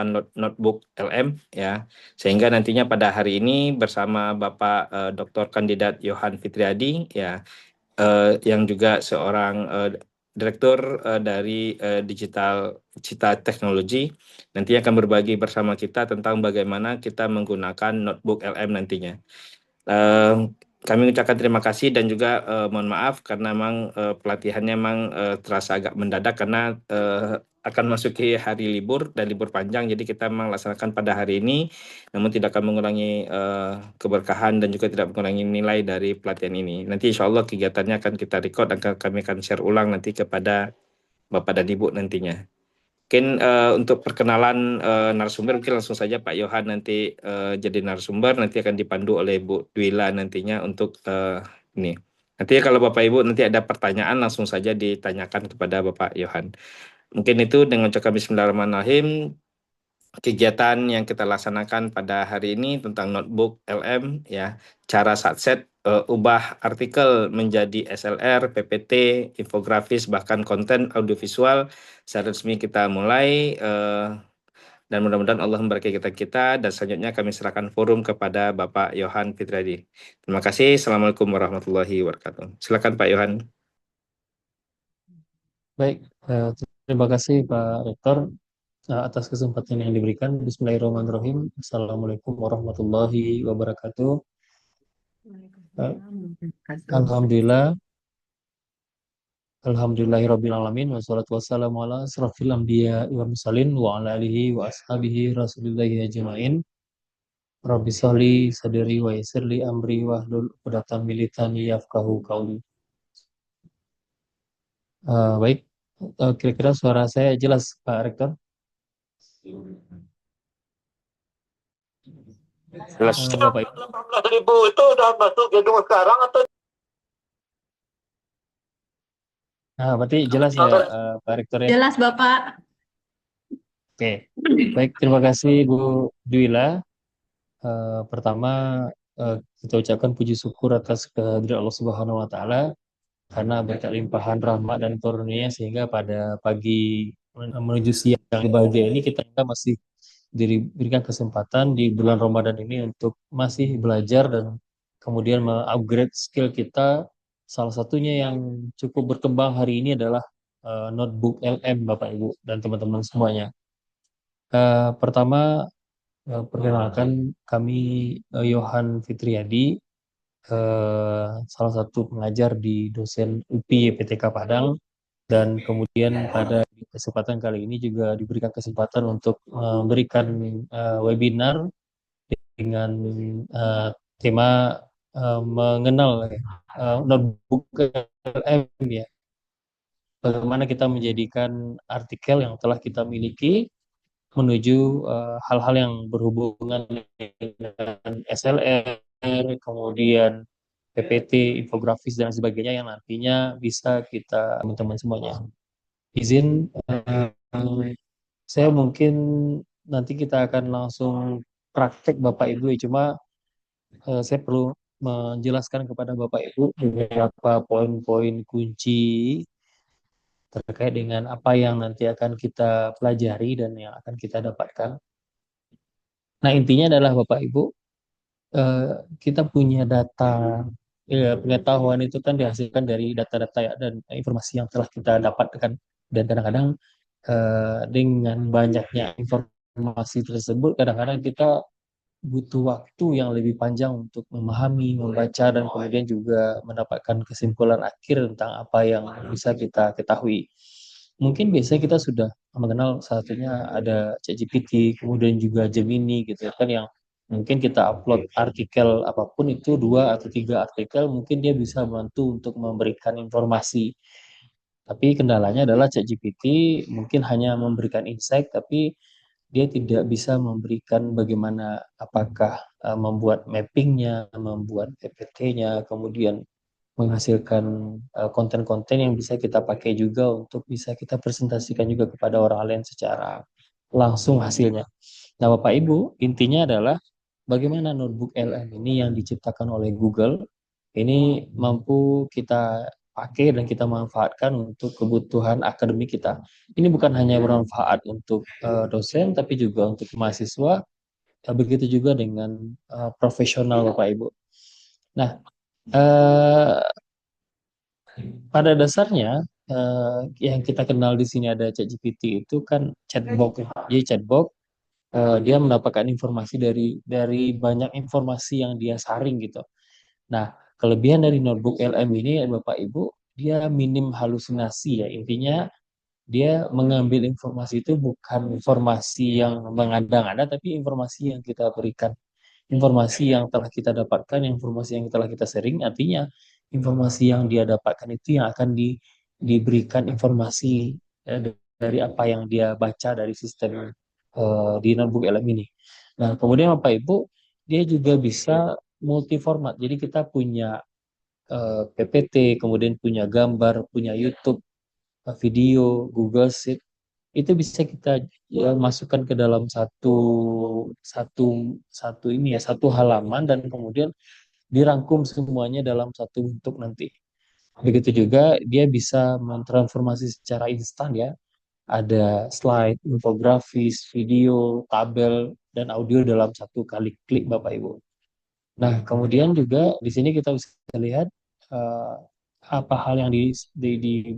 menggunakan notebook LM ya, sehingga nantinya pada hari ini bersama Bapak Dr. Kandidat Yohan Fitriadi ya, yang juga seorang direktur dari Digital Cita Teknologi, nantinya akan berbagi bersama kita tentang bagaimana kita menggunakan notebook LM nantinya. Kami ucapkan terima kasih dan juga mohon maaf karena memang pelatihannya memang terasa agak mendadak karena akan masuki hari libur dan libur panjang, jadi kita memang laksanakan pada hari ini, namun tidak akan mengurangi keberkahan dan juga tidak mengurangi nilai dari pelatihan ini. Nanti insya Allah kegiatannya akan kita record dan kami akan share ulang nanti kepada Bapak dan Ibu nantinya. Mungkin untuk perkenalan narasumber, mungkin langsung saja Pak Yohan nanti jadi narasumber, nanti akan dipandu oleh Bu Dwila nantinya untuk ini. Nanti kalau Bapak Ibu nanti ada pertanyaan langsung saja ditanyakan kepada Bapak Yohan. Mungkin itu dengan ucapan Bismillahirrahmanirrahim. Kegiatan yang kita laksanakan pada hari ini tentang notebook LM ya, cara satset, ubah artikel menjadi SLR, PPT, infografis, bahkan konten audiovisual. Secara resmi kita mulai dan mudah-mudahan Allah memberkahi kita dan selanjutnya kami serahkan forum kepada Bapak Yohan Fitriadi. Terima kasih. Assalamualaikum warahmatullahi wabarakatuh. Silakan Pak Yohan. Baik, terima kasih Pak Rektor atas kesempatan yang diberikan. Bismillahirrahmanirrahim. Assalamualaikum warahmatullahi wabarakatuh. Alhamdulillah, Alhamdulillahirabbil alamin wassalatu wassalamu ala asrofil anbiya wal mursalin wa ala alihi wa ashabihi rasulillahi ajmain. Rabbi sholli sadri wa yassir li amri wahlul 'uqdatam min lisani yafqahu qawli. Baik, kira-kira suara saya jelas Pak Rektor? Jelas. Bapak Ibu. 18.000 itu udah masuk gedung sekarang atau? Berarti jelas ya Pak Rektor ya? Jelas Bapak. Oke, baik, terima kasih Bu Dwila. Pertama, kita ucapkan puji syukur atas kehadiran Allah Subhanahu wa Ta'ala karena berkat limpahan rahmat dan karunia sehingga pada pagi menuju siang yang bahagia ini kita masih diberikan kesempatan di bulan Ramadan ini untuk masih belajar dan kemudian mengupgrade skill kita. Salah satunya yang cukup berkembang hari ini adalah notebook LM Bapak Ibu dan teman-teman semuanya. Pertama, perkenalkan kami Yohan Fitriadi, salah satu pengajar di dosen UPI YPTK Padang, dan kemudian pada kesempatan kali ini juga diberikan kesempatan untuk memberikan webinar dengan tema mengenal notebook LM ya. Bagaimana kita menjadikan artikel yang telah kita miliki menuju hal-hal yang berhubungan dengan SLR, kemudian PPT, infografis dan sebagainya yang nantinya bisa kita teman-teman semuanya. Izin saya mungkin nanti kita akan langsung praktek Bapak Ibu ya, cuma saya perlu menjelaskan kepada Bapak Ibu beberapa poin-poin kunci terkait dengan apa yang nanti akan kita pelajari dan yang akan kita dapatkan. Nah, intinya adalah Bapak Ibu, kita punya data, pengetahuan itu kan dihasilkan dari data-data ya, dan informasi yang telah kita dapatkan. Dan kadang-kadang dengan banyaknya informasi tersebut, kadang-kadang kita butuh waktu yang lebih panjang untuk memahami, membaca, dan kemudian juga mendapatkan kesimpulan akhir tentang apa yang bisa kita ketahui. Mungkin biasanya kita sudah mengenal satunya ada ChatGPT, kemudian juga Gemini gitu kan, yang mungkin kita upload artikel apapun itu 2 atau 3 artikel, mungkin dia bisa membantu untuk memberikan informasi. Tapi kendalanya adalah ChatGPT mungkin hanya memberikan insight, tapi dia tidak bisa memberikan bagaimana apakah membuat mappingnya, membuat PPT-nya, kemudian menghasilkan konten-konten yang bisa kita pakai juga untuk bisa kita presentasikan juga kepada orang lain secara langsung hasilnya. Nah, Bapak Ibu, intinya adalah bagaimana notebook LM ini yang diciptakan oleh Google ini mampu kita pakai dan kita manfaatkan untuk kebutuhan akademik kita. Ini bukan hanya bermanfaat untuk dosen, tapi juga untuk mahasiswa. Begitu juga dengan profesional Bapak Ibu. Nah, eh, pada dasarnya yang kita kenal di sini ada ChatGPT itu kan chatbot, ya. Jadi chatbot dia mendapatkan informasi dari banyak informasi yang dia saring gitu. Nah, kelebihan dari notebook LM ini Bapak Ibu, dia minim halusinasi ya. Intinya dia mengambil informasi itu bukan informasi yang mengada-ngada, tapi informasi yang kita berikan, informasi yang telah kita dapatkan, informasi yang telah kita sharing, artinya informasi yang dia dapatkan itu yang akan diberikan informasi dari apa yang dia baca dari sistem di notebook LM ini. Nah, kemudian Bapak Ibu, dia juga bisa multi format. Jadi kita punya PPT, kemudian punya gambar, punya YouTube, video, Google Sheet, itu bisa kita ya, masukkan ke dalam satu satu satu ini ya satu halaman dan kemudian dirangkum semuanya dalam satu bentuk nanti. Begitu juga dia bisa mentransformasi secara instan ya. Ada slide, infografis, video, tabel, dan audio dalam satu kali klik Bapak Ibu. Nah, kemudian juga di sini kita bisa lihat eh, apa hal yang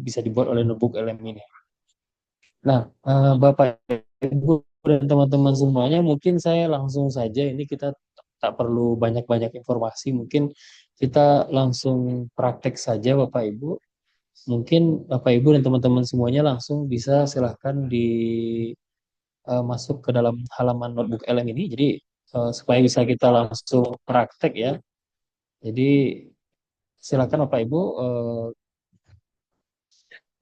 bisa dibuat oleh notebook LM ini. Nah, Bapak Ibu dan teman-teman semuanya, mungkin saya langsung saja ini kita tak perlu banyak-banyak informasi, mungkin kita langsung praktek saja Bapak Ibu. Mungkin Bapak Ibu dan teman-teman semuanya langsung bisa silahkan masuk ke dalam halaman notebook LM ini. Jadi supaya bisa kita langsung praktek ya. Jadi silakan Bapak Ibu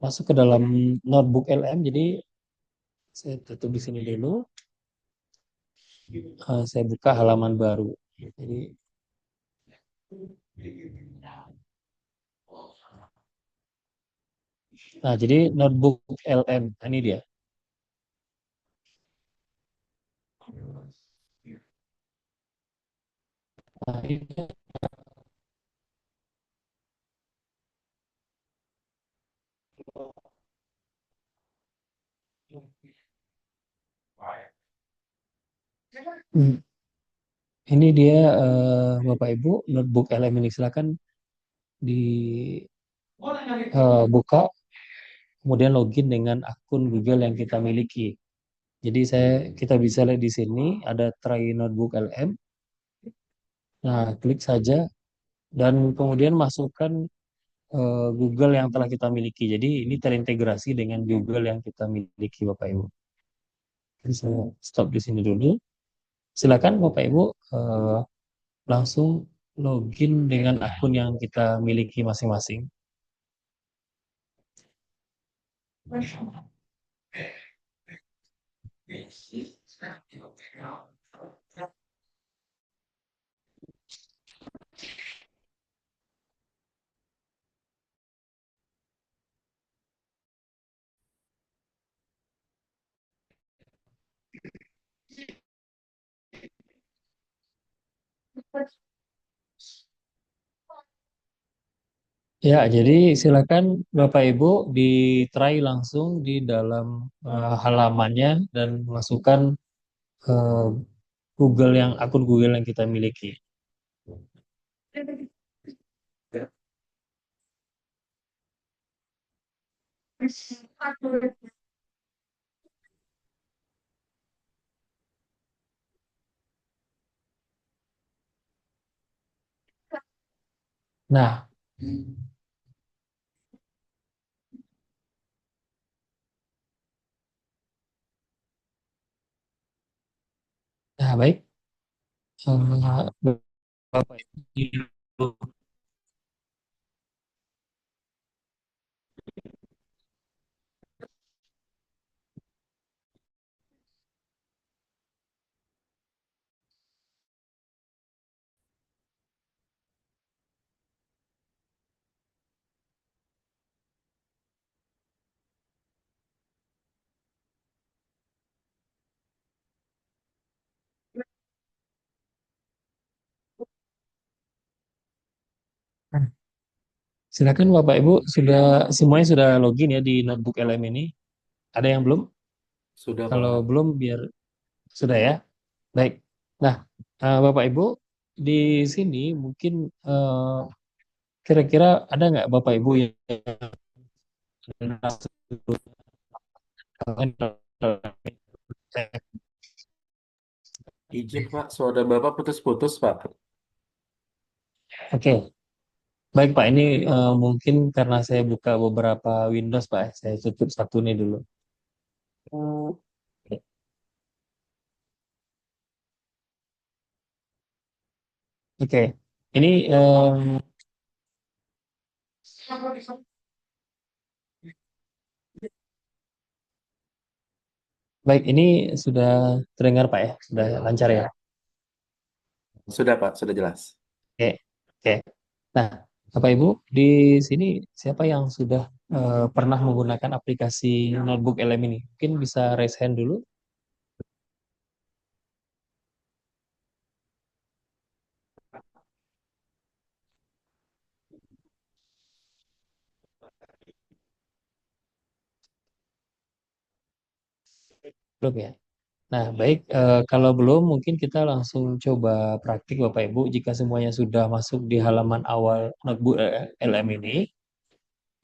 masuk ke dalam notebook LM. Jadi saya tutup di sini dulu. Saya buka halaman baru. Jadi, nah jadi notebook LM ini dia. Nah, ini, hmm, ini dia Bapak Ibu notebook LM ini silakan dibuka, kemudian login dengan akun Google yang kita miliki. Jadi kita bisa lihat di sini ada try notebook LM. Nah, klik saja dan kemudian masukkan Google yang telah kita miliki. Jadi ini terintegrasi dengan Google yang kita miliki, Bapak Ibu. Jadi saya stop di sini dulu. Silakan Bapak Ibu langsung login dengan akun yang kita miliki masing-masing. Ya, jadi silakan Bapak Ibu di-try langsung di dalam halamannya dan masukkan eh, akun Google yang kita miliki. Nah, nah baik. Bapak Ibu. Silakan Bapak Ibu, semuanya sudah login ya di notebook LM ini. Ada yang belum? Sudah, Kalau Pak. belum biar sudah ya. Baik. Nah, Bapak Ibu di sini mungkin kira-kira ada nggak Bapak Ibu yang Izin, Pak. Suara Bapak putus-putus, Pak. Oke, baik Pak. Ini mungkin karena saya buka beberapa Windows Pak. Saya tutup satu nih dulu. Oke, ini baik. Ini sudah terdengar Pak ya, sudah lancar ya. Sudah, Pak. Sudah jelas. Oke, oke. Nah, Bapak Ibu di sini siapa yang sudah pernah menggunakan aplikasi Notebook LM ini? Mungkin bisa raise hand dulu. Belum ya? Nah, baik, kalau belum mungkin kita langsung coba praktik Bapak Ibu. Jika semuanya sudah masuk di halaman awal notebook LM ini,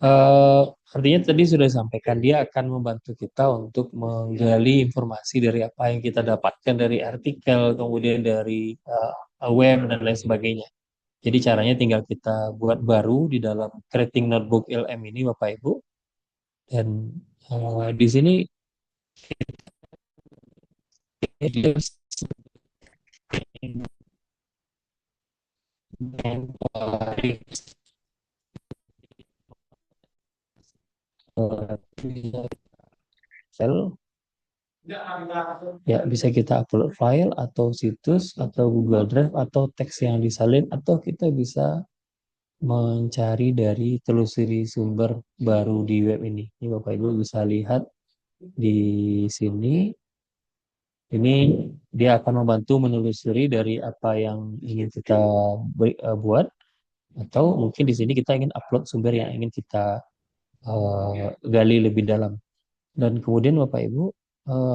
eh, artinya tadi sudah disampaikan dia akan membantu kita untuk menggali informasi dari apa yang kita dapatkan dari artikel, kemudian dari web dan lain sebagainya. Jadi caranya tinggal kita buat baru di dalam Creating Notebook LM ini Bapak Ibu. Dan di sini dia file ya bisa kita upload file atau situs atau Google Drive atau teks yang disalin atau kita bisa mencari dari telusuri sumber baru di web ini. Ini Bapak Ibu bisa lihat di sini. Ini dia akan membantu menelusuri dari apa yang ingin kita buat atau mungkin di sini kita ingin upload sumber yang ingin kita gali lebih dalam. Dan kemudian Bapak Ibu,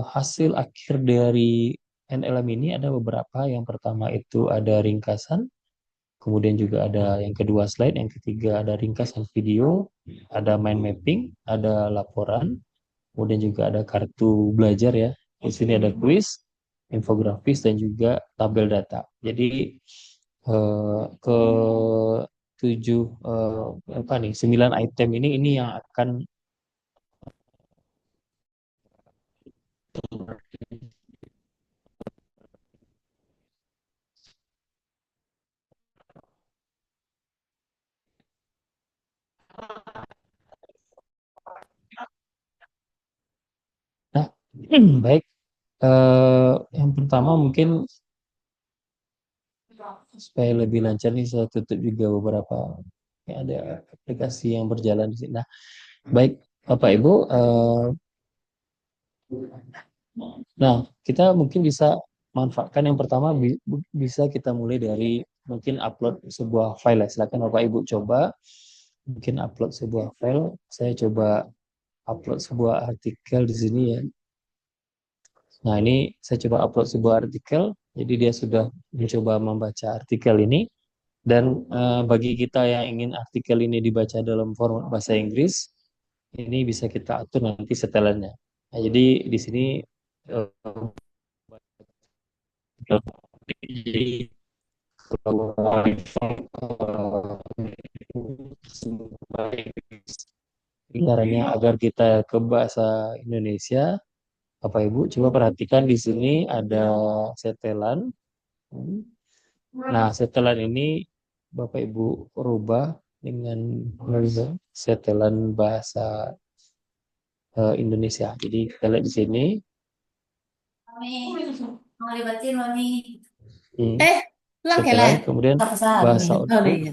hasil akhir dari NLM ini ada beberapa. Yang pertama itu ada ringkasan, kemudian juga ada yang kedua slide, yang ketiga ada ringkasan video, ada mind mapping, ada laporan, kemudian juga ada kartu belajar ya. Di sini ada quiz, infografis dan juga tabel data. Jadi ke tujuh apa nih 9 item ini yang akan nah baik. Yang pertama mungkin supaya lebih lancar nih saya tutup juga beberapa ya, ada aplikasi yang berjalan di sini. Nah, baik Bapak Ibu, nah kita mungkin bisa manfaatkan yang pertama bisa kita mulai dari mungkin upload sebuah file ya. Silakan Bapak Ibu coba mungkin upload sebuah file. Saya coba upload sebuah artikel di sini ya. Nah, ini saya coba upload sebuah artikel. Jadi dia sudah mencoba membaca artikel ini. Dan bagi kita yang ingin artikel ini dibaca dalam format bahasa Inggris, ini bisa kita atur nanti setelannya. Nah, jadi di sini jadi kalau caranya agar kita ke bahasa Indonesia, Bapak Ibu coba perhatikan di sini ada setelan. Nah, setelan ini Bapak Ibu rubah dengan setelan bahasa Indonesia. Jadi kita lihat di sini. Setelan, kemudian bahasa output.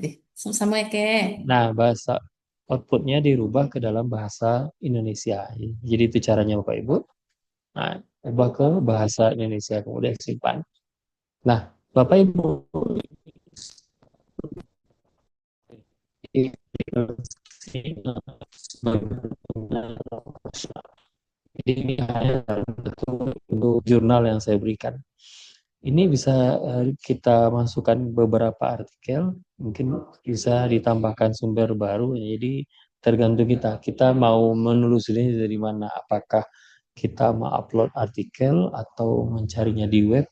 Nah, bahasa outputnya dirubah ke dalam bahasa Indonesia. Jadi itu caranya Bapak Ibu. Nah, ubah ke bahasa Indonesia, kemudian simpan. Nah, Bapak Ibu Jadi ini hanya untuk jurnal yang saya berikan. Ini bisa kita masukkan beberapa artikel, mungkin bisa ditambahkan sumber baru. Jadi tergantung kita. Kita mau menelusuri dari mana. Apakah kita mau upload artikel atau mencarinya di web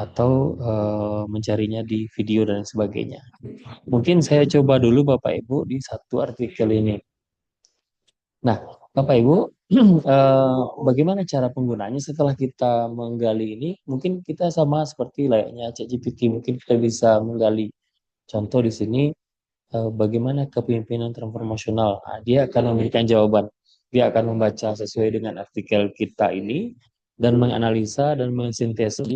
atau mencarinya di video dan sebagainya. Mungkin saya coba dulu Bapak Ibu di satu artikel ini. Nah, Bapak Ibu, bagaimana cara penggunanya setelah kita menggali ini? Mungkin kita sama seperti layaknya ChatGPT, mungkin kita bisa menggali. Contoh di sini, bagaimana kepemimpinan transformasional. Nah, dia akan memberikan jawaban. Dia akan membaca sesuai dengan artikel kita ini dan menganalisa dan mensintesis.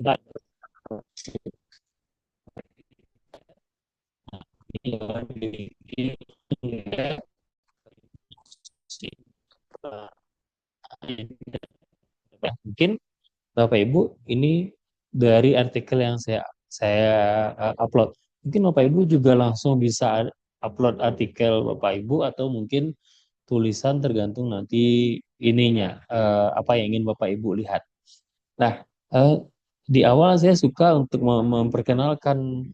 Mungkin Bapak Ibu ini dari artikel yang saya upload. Mungkin Bapak Ibu juga langsung bisa upload artikel Bapak Ibu atau mungkin tulisan tergantung nanti ininya apa yang ingin Bapak Ibu lihat. Nah, eh, di awal saya suka untuk memperkenalkan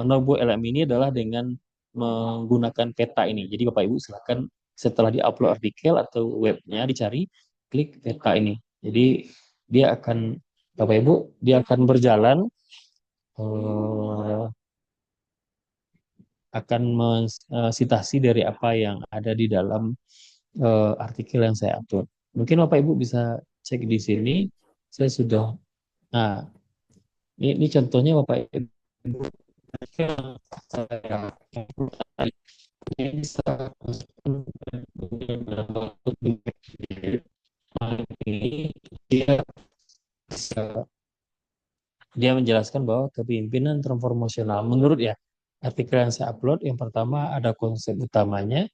Notebook LM ini adalah dengan menggunakan peta ini. Jadi Bapak Ibu silakan setelah di-upload artikel atau webnya dicari, klik peta ini. Jadi dia akan Bapak Ibu dia akan berjalan eh, akan mensitasi dari apa yang ada di dalam artikel yang saya upload. Mungkin Bapak Ibu bisa cek di sini. Saya sudah. Nah, ini contohnya Bapak Ibu yang saya upload tadi. Ini bisa ini dia bisa dia menjelaskan bahwa kepemimpinan transformasional menurut ya artikel yang saya upload yang pertama ada konsep utamanya.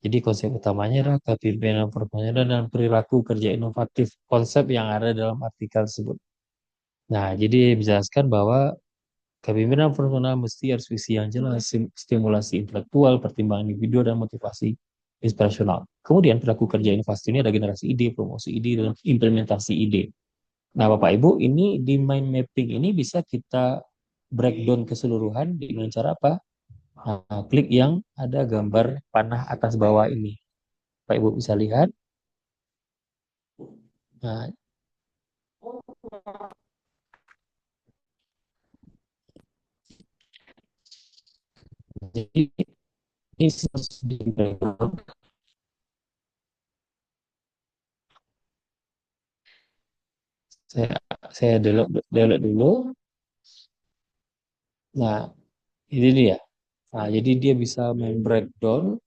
Jadi konsep utamanya adalah kepemimpinan transformasional dan perilaku kerja inovatif, konsep yang ada dalam artikel tersebut. Nah, jadi menjelaskan bahwa kepemimpinan transformasional mesti harus visi yang jelas, stimulasi intelektual, pertimbangan individu, dan motivasi inspirasional. Kemudian perilaku kerja inovasi ini ada generasi ide, promosi ide, dan implementasi ide. Nah, Bapak Ibu, ini di mind mapping ini bisa kita breakdown keseluruhan dengan cara apa? Nah, klik yang ada gambar panah atas bawah ini. Bapak Ibu bisa lihat. Nah, jadi ini harus di breakdown. Saya saya download dulu. Nah, ini dia. Nah, jadi dia bisa breakdown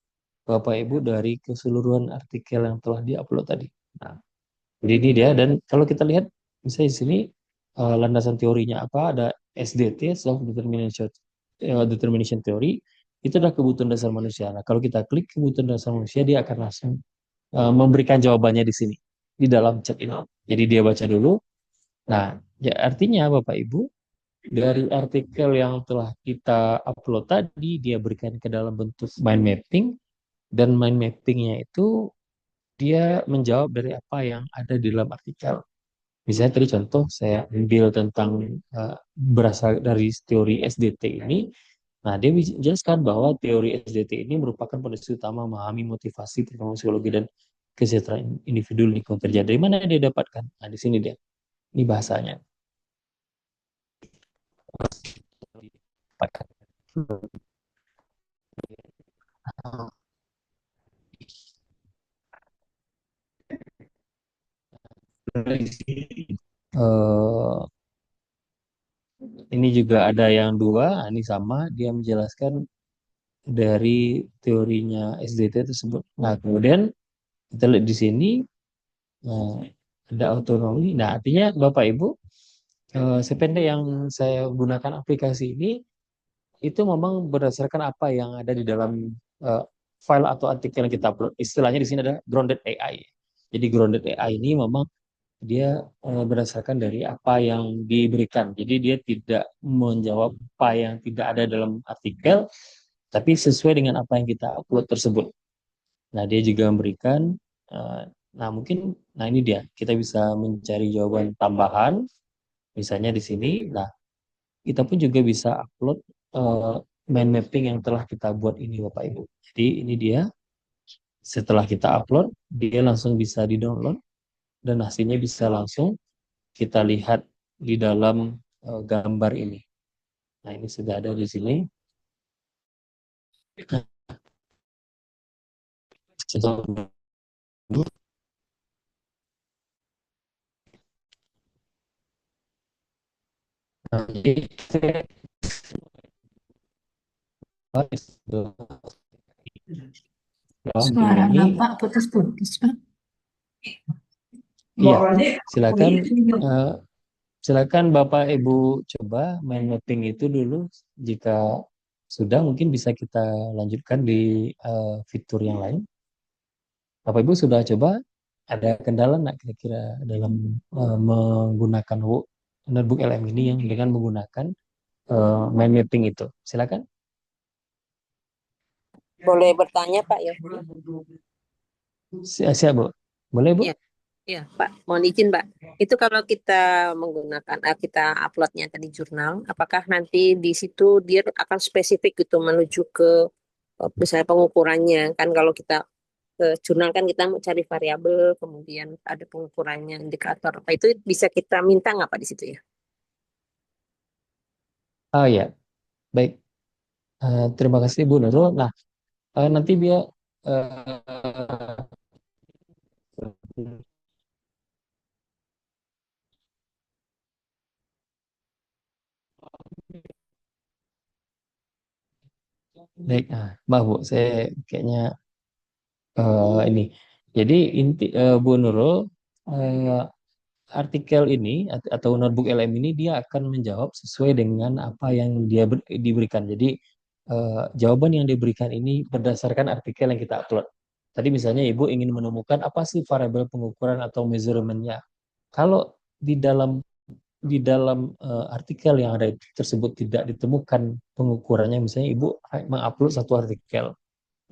Bapak Ibu dari keseluruhan artikel yang telah diupload tadi. Nah, jadi ini dia dan kalau kita lihat misalnya di sini landasan teorinya apa? Ada SDT, self determination determination theory. Itu adalah kebutuhan dasar manusia. Nah, kalau kita klik kebutuhan dasar manusia, dia akan langsung memberikan jawabannya di sini di dalam chat ini. Jadi dia baca dulu. Nah, ya artinya Bapak Ibu dari artikel yang telah kita upload tadi dia berikan ke dalam bentuk mind mapping dan mind mappingnya itu dia menjawab dari apa yang ada di dalam artikel. Misalnya tadi contoh saya ambil tentang berasal dari teori SDT ini. Nah, dia menjelaskan bahwa teori SDT ini merupakan fondasi utama memahami motivasi, perkembangan psikologi dan kesejahteraan individu lingkungan kerja. Dari mana dia dapatkan? Nah, di sini dia. Ini bahasanya. Eh, ini juga ada yang dua, ini sama, dia menjelaskan dari teorinya SDT tersebut. Nah, kemudian kita lihat di sini ada autonomi. Nah, artinya Bapak Ibu, sependek yang saya gunakan aplikasi ini, itu memang berdasarkan apa yang ada di dalam eh, file atau artikel yang kita upload. Istilahnya di sini ada grounded AI. Jadi grounded AI ini memang dia berdasarkan dari apa yang diberikan. Jadi dia tidak menjawab apa yang tidak ada dalam artikel, tapi sesuai dengan apa yang kita upload tersebut. Nah, dia juga memberikan, nah mungkin, nah ini dia, kita bisa mencari jawaban tambahan, misalnya di sini. Nah, kita pun juga bisa upload mind mapping yang telah kita buat ini, Bapak Ibu. Jadi ini dia, setelah kita upload, dia langsung bisa di-download dan hasilnya bisa langsung kita lihat di dalam gambar ini. Nah, ini sudah ada di sini. Nah, jadi Suara ini, Bapak putus-putus, Pak. iya, silakan silakan Bapak Ibu coba mind mapping itu dulu. Jika sudah, mungkin bisa kita lanjutkan di fitur yang lain. Bapak Ibu sudah coba? Ada kendala nggak kira-kira dalam menggunakan notebook LM ini yang dengan menggunakan mind mapping itu? Silakan. Boleh bertanya Pak ya? Siap, Bu. Boleh, Bu? Iya, iya Pak. Mohon izin Pak. Itu kalau kita menggunakan, kita uploadnya tadi jurnal, apakah nanti di situ dia akan spesifik gitu menuju ke misalnya pengukurannya kan kalau kita ke jurnal kan kita mau cari variabel, kemudian ada pengukurannya, indikator apa itu bisa kita minta nggak Pak di situ ya? Oh ya, baik. Terima kasih Bu Nurul. Nah, nanti dia baik. Mbak Bu, saya kayaknya ini. Jadi inti Bu Nurul, eh, artikel ini atau notebook LM ini dia akan menjawab sesuai dengan apa yang dia diberikan. Jadi jawaban yang diberikan ini berdasarkan artikel yang kita upload. Tadi misalnya Ibu ingin menemukan apa sih variabel pengukuran atau measurementnya. Kalau di dalam artikel yang ada tersebut tidak ditemukan pengukurannya, misalnya Ibu mengupload satu artikel,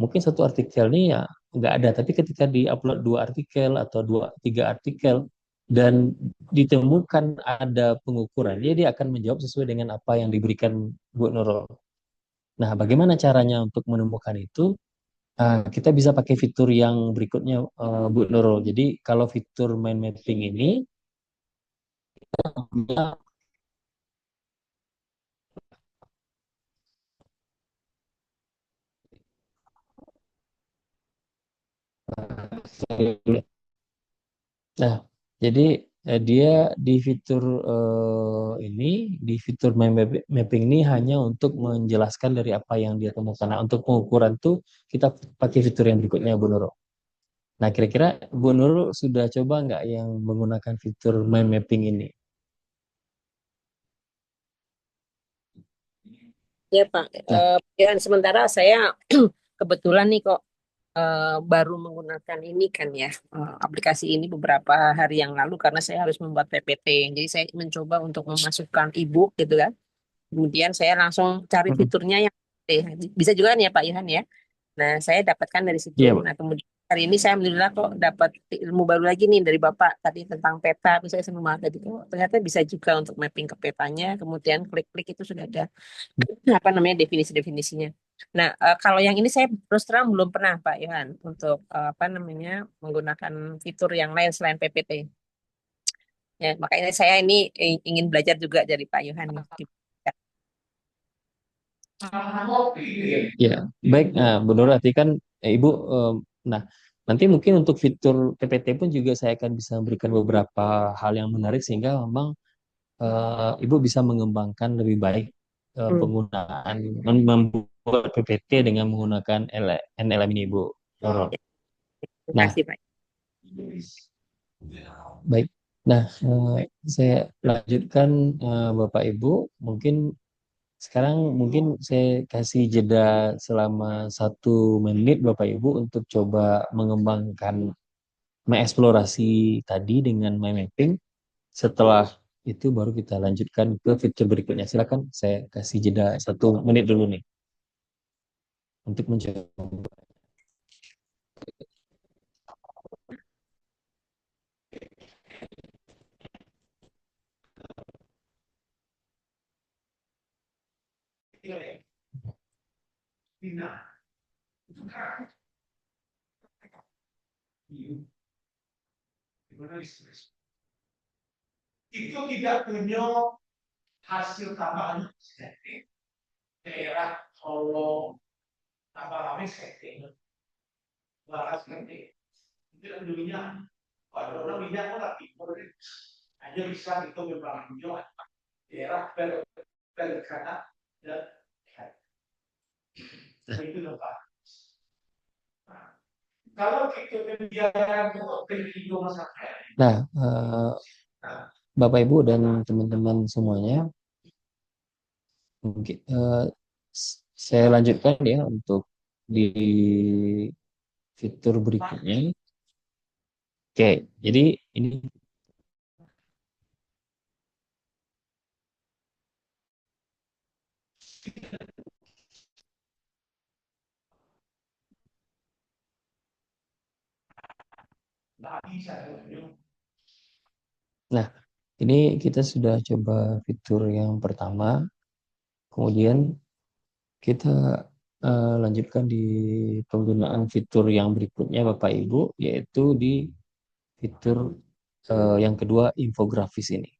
mungkin satu artikel ini ya nggak ada, tapi ketika diupload dua artikel atau dua tiga artikel dan ditemukan ada pengukuran, dia akan menjawab sesuai dengan apa yang diberikan Bu Nurul. Nah, bagaimana caranya untuk menemukan itu? Kita bisa pakai fitur yang berikutnya, Bu Nurul. Jadi kalau fitur mind mapping ini, nah, jadi dia di fitur ini, di fitur mapping ini hanya untuk menjelaskan dari apa yang dia temukan. Nah, untuk pengukuran tuh kita pakai fitur yang berikutnya, Bu Nurul. Nah, kira-kira Bu Nurul sudah coba nggak yang menggunakan fitur mind mapping ini? Ya Pak. Nah, Ya sementara saya kebetulan nih kok baru menggunakan ini kan ya aplikasi ini beberapa hari yang lalu karena saya harus membuat PPT. Jadi saya mencoba untuk memasukkan e-book gitu kan. Kemudian saya langsung cari fiturnya yang bisa juga kan ya Pak Ihan ya. Nah, saya dapatkan dari situ. iya, Bu. Nah, kemudian hari ini saya alhamdulillah kok dapat ilmu baru lagi nih dari Bapak tadi tentang peta. Terus saya senang banget tadi. Oh, ternyata bisa juga untuk mapping ke petanya. Kemudian klik-klik itu sudah ada apa namanya definisi-definisinya. Nah, kalau yang ini saya terus terang belum pernah Pak Yohan untuk apa namanya menggunakan fitur yang lain selain PPT. Ya, makanya saya ini ingin belajar juga dari Pak Yohan. Ya, baik. Nah, Bu Nurul, arti kan Ibu, nah, nanti mungkin untuk fitur PPT pun juga saya akan bisa memberikan beberapa hal yang menarik sehingga memang Ibu bisa mengembangkan lebih baik penggunaan membuat PPT dengan menggunakan NLM ini, Bu Nurul. Terima Nah, kasih Pak. baik. Nah, saya lanjutkan, Bapak Ibu. Mungkin sekarang mungkin saya kasih jeda selama 1 menit Bapak Ibu untuk coba mengembangkan mengeksplorasi tadi dengan mind mapping. Setelah itu baru kita lanjutkan ke fitur berikutnya. Silakan, saya kasih jeda 1 menit dulu nih. untuk mencoba. Itu tidak punya hasil tambahan setting daerah Solo apa namanya setting bahas setting itu kan dulunya kalau orang minyak kan tapi hanya bisa itu memang punya daerah berkata dan itu lepas. Kalau kita kebijakan itu masyarakat. Nah, Bapak Ibu dan teman-teman semuanya, mungkin saya lanjutkan ya untuk di fitur berikutnya. Oke, jadi ini nah, ini kita sudah coba fitur yang pertama, kemudian kita lanjutkan di penggunaan fitur yang berikutnya Bapak Ibu, yaitu di fitur yang kedua, infografis ini.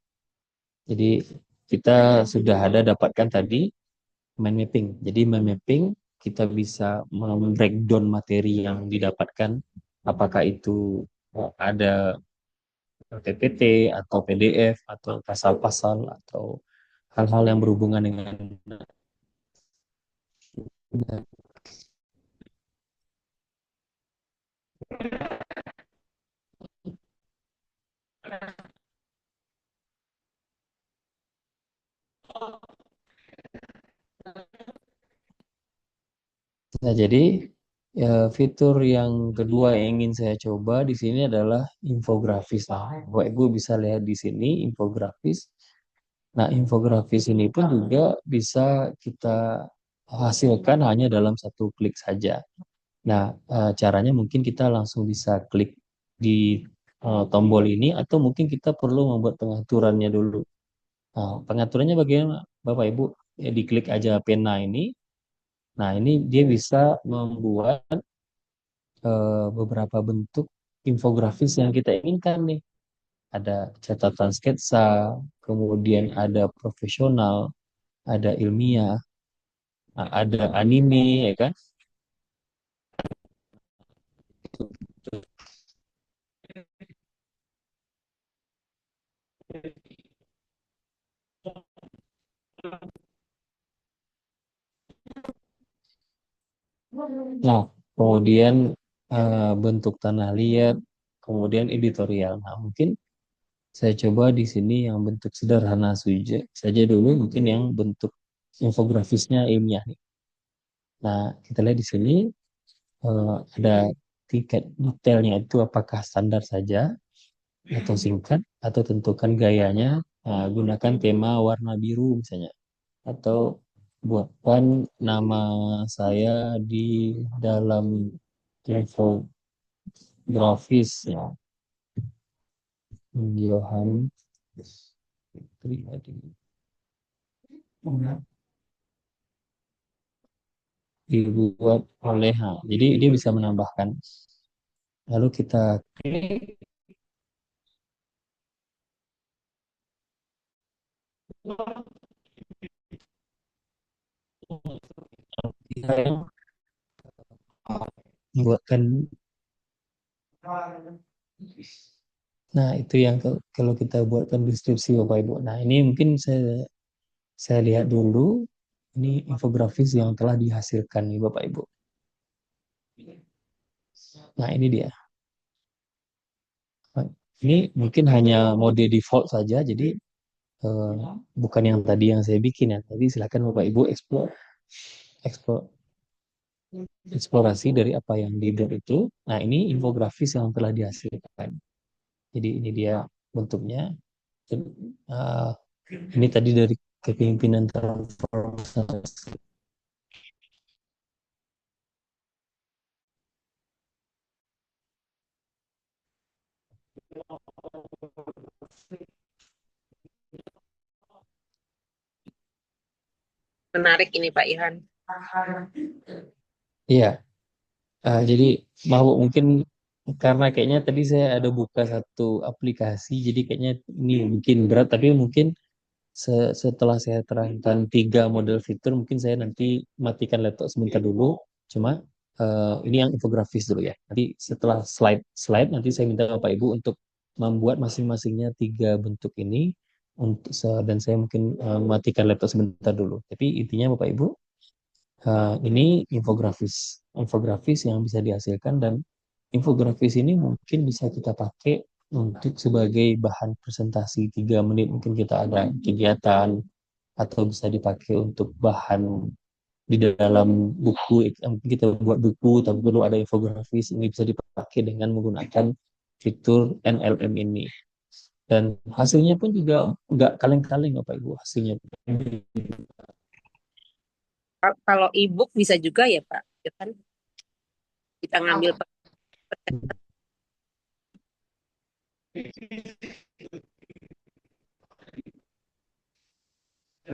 Jadi kita sudah ada dapatkan tadi mind mapping. Jadi mind mapping kita bisa breakdown materi yang didapatkan, apakah itu ada PPT atau PDF atau pasal-pasal atau hal-hal yang berhubungan dengan. Nah, jadi fitur yang kedua yang ingin saya coba di sini adalah infografis. Nah, Bapak Ibu bisa lihat di sini infografis. Nah, infografis ini pun juga bisa kita hasilkan hanya dalam satu klik saja. Nah, caranya mungkin kita langsung bisa klik di tombol ini atau mungkin kita perlu membuat pengaturannya dulu. Nah, pengaturannya bagaimana, Bapak Ibu? Ya, diklik aja pena ini. Nah, ini dia bisa membuat beberapa bentuk infografis yang kita inginkan nih. Ada catatan sketsa, kemudian ada profesional, ada ilmiah, ada anime, ya kan? Nah, kemudian bentuk tanah liat, kemudian editorial. Nah, mungkin saya coba di sini yang bentuk sederhana saja dulu, mungkin yang bentuk infografisnya ilmiah nih. Nah, kita lihat di sini ada tiket detailnya itu apakah standar saja atau singkat atau tentukan gayanya. Nah, gunakan tema warna biru misalnya atau buatkan nama saya di dalam infografis ya. Johan Triadi dibuat oleh jadi dia bisa menambahkan, lalu kita klik. Kita buatkan. Nah, itu yang kalau kita buatkan deskripsi Bapak Ibu. Nah, ini mungkin saya lihat dulu ini infografis yang telah dihasilkan nih Bapak Ibu. Nah, ini dia. Ini mungkin hanya mode default saja, jadi bukan yang tadi yang saya bikin ya. Tadi silakan Bapak Ibu eksplorasi dari apa yang dibuat itu. Nah, ini infografis yang telah dihasilkan. Jadi ini dia bentuknya. Ini tadi dari kepemimpinan transformasi. Menarik ini Pak Ihan. Iya, jadi mau mungkin karena kayaknya tadi saya ada buka satu aplikasi, jadi kayaknya ini mungkin berat, tapi mungkin setelah saya terangkan 3 model fitur, mungkin saya nanti matikan laptop sebentar dulu. Cuma ini yang infografis dulu ya. Nanti setelah slide nanti saya minta Bapak Ibu untuk membuat masing-masingnya 3 bentuk ini dan saya mungkin matikan laptop sebentar dulu. Tapi intinya Bapak Ibu, ini infografis yang bisa dihasilkan, dan infografis ini mungkin bisa kita pakai untuk sebagai bahan presentasi 3 menit. Mungkin kita ada kegiatan, atau bisa dipakai untuk bahan di dalam buku. Mungkin kita buat buku tapi perlu ada infografis, ini bisa dipakai dengan menggunakan fitur NLM ini. Dan hasilnya pun juga nggak kaleng-kaleng Bapak Ibu hasilnya. Kalau e-book bisa juga ya Pak, ya kan? Kita ngambil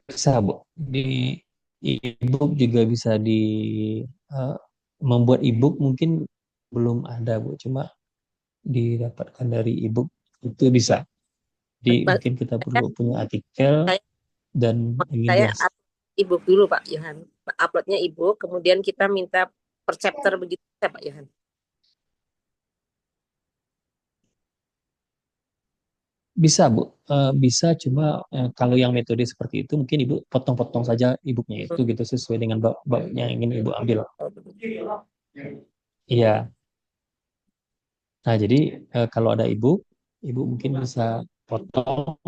Bisa Bu, di e-book juga bisa eh, membuat e-book mungkin belum ada Bu, cuma didapatkan dari e-book itu bisa. Jadi mungkin kita perlu punya artikel Saya- dan ingin saya dihasilkan. e-book dulu Pak Yohan. Uploadnya e-book, kemudian kita minta per chapter begitu ya Pak Yohan. Bisa Bu, bisa, cuma kalau yang metode seperti itu mungkin Ibu potong-potong saja e-booknya itu gitu sesuai dengan babnya yang ingin Ibu ambil. Iya. Nah, jadi kalau ada Ibu mungkin bisa potong.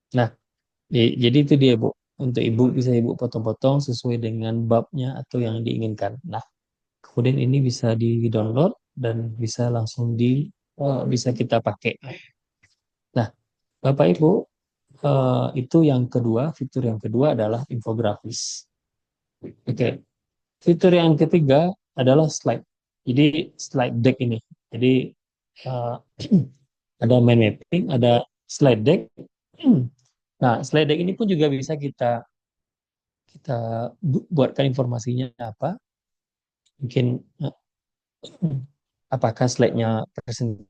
Nah, jadi itu dia Bu. Untuk Ibu bisa Ibu potong-potong sesuai dengan babnya atau yang diinginkan. Nah, kemudian ini bisa di-download dan bisa langsung bisa kita pakai. Nah, Bapak Ibu, itu yang kedua, fitur yang kedua adalah infografis. Oke, fitur yang ketiga adalah slide. Jadi slide deck ini. Jadi eh, ada mind mapping, ada slide deck. Nah, slide deck ini pun juga bisa kita kita buatkan informasinya apa. Mungkin apakah slide-nya presentasi.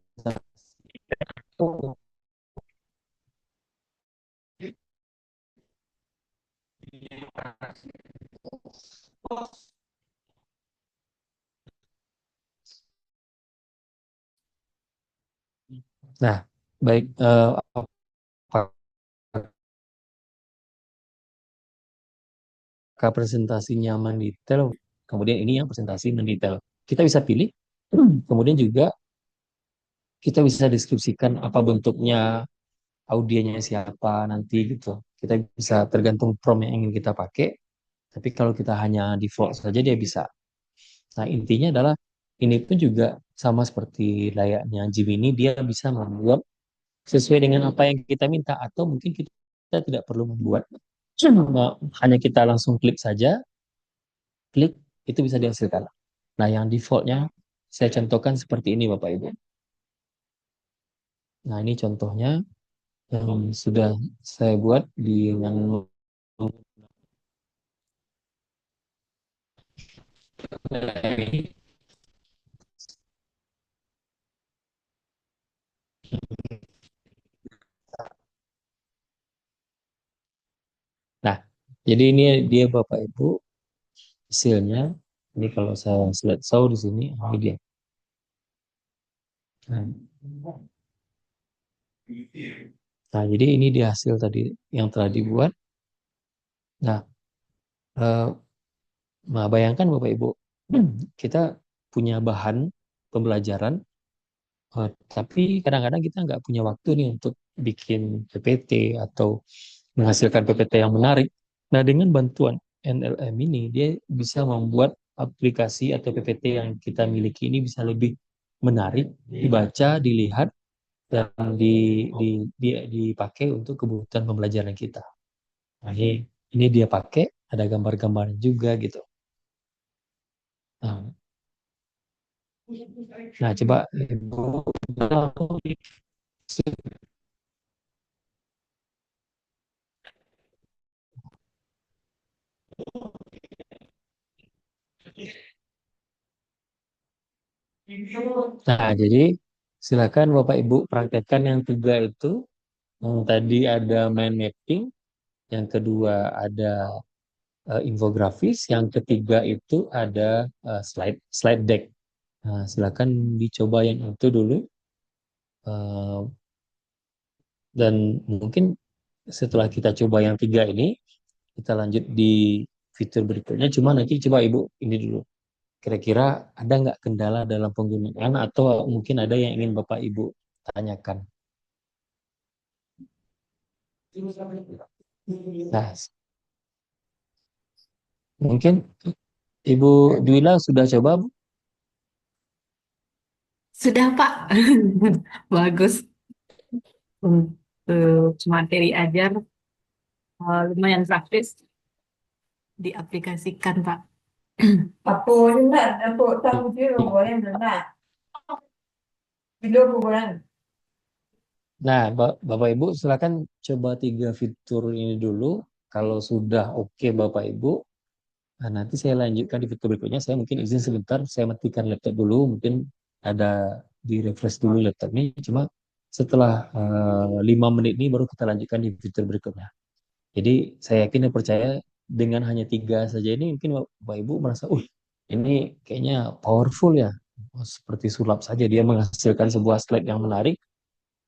Nah, baik, apakah presentasi nyaman detail, kemudian ini yang presentasi mendetail. Kita bisa pilih, kemudian juga kita bisa deskripsikan apa bentuknya, audiennya siapa nanti gitu. Kita bisa tergantung prompt yang ingin kita pakai, tapi kalau kita hanya default saja dia bisa. Nah, intinya adalah ini pun juga sama seperti layaknya Gemini, dia bisa membuat sesuai dengan apa yang kita minta, atau mungkin kita tidak perlu membuat, hanya kita langsung klik saja, klik itu bisa dihasilkan. Nah, yang defaultnya saya contohkan seperti ini Bapak Ibu. Nah, ini contohnya yang sudah saya buat di yang Nah, jadi ini dia Bapak Ibu hasilnya. Ini kalau saya slideshow di sini, ini dia. Nah, jadi ini dia hasil tadi yang telah dibuat. Nah, nah bayangkan Bapak Ibu, kita punya bahan pembelajaran, tapi kadang-kadang kita nggak punya waktu nih untuk bikin PPT atau menghasilkan PPT yang menarik. Nah, dengan bantuan NLM ini, dia bisa membuat aplikasi atau PPT yang kita miliki ini bisa lebih menarik, dibaca, dilihat, dan dipakai untuk kebutuhan pembelajaran kita. Nah, ini dia pakai, ada gambar-gambarnya juga gitu. Nah, coba Ibu. Nah, jadi silakan Bapak Ibu praktekkan yang 3 itu. Yang tadi ada mind mapping, yang kedua ada infografis, yang ketiga itu ada slide slide deck. Nah, silakan dicoba yang itu dulu. Eh, dan mungkin setelah kita coba yang 3 ini, kita lanjut di fitur berikutnya. Cuma nanti coba Ibu ini dulu. Kira-kira ada nggak kendala dalam penggunaan atau mungkin ada yang ingin Bapak Ibu tanyakan? Nah, mungkin Ibu Dwila sudah coba, Bu? Sudah, Pak. Bagus untuk materi ajar, lumayan praktis diaplikasikan, Pak. Apa nak dapat tahu dia boleh nak video bukan? Nah, Bapak Ibu silakan coba 3 fitur ini dulu. Kalau sudah oke Bapak Ibu, nah, nanti saya lanjutkan di fitur berikutnya. Saya mungkin izin sebentar, saya matikan laptop dulu. Mungkin ada di refresh dulu laptopnya. Cuma setelah 5 menit ini baru kita lanjutkan di fitur berikutnya. Jadi saya yakin dan percaya dengan hanya 3 saja ini mungkin Bapak Ibu merasa, ini kayaknya powerful ya. Oh, seperti sulap saja dia menghasilkan sebuah slide yang menarik,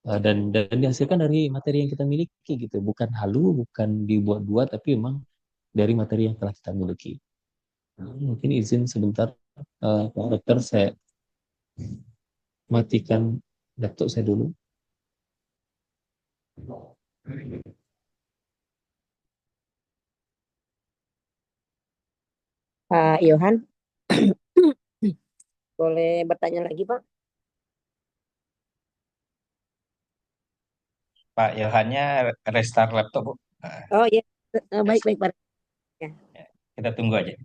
dan dihasilkan dari materi yang kita miliki gitu, bukan halu, bukan dibuat-buat, tapi memang dari materi yang telah kita miliki. Nah, mungkin izin sebentar, Pak Dokter, saya matikan laptop saya dulu. Pak Yohan, boleh bertanya lagi, Pak? Pak Yohannya restart laptop, Bu. Nah, Oh iya, baik baik Pak. Ya. kita tunggu aja.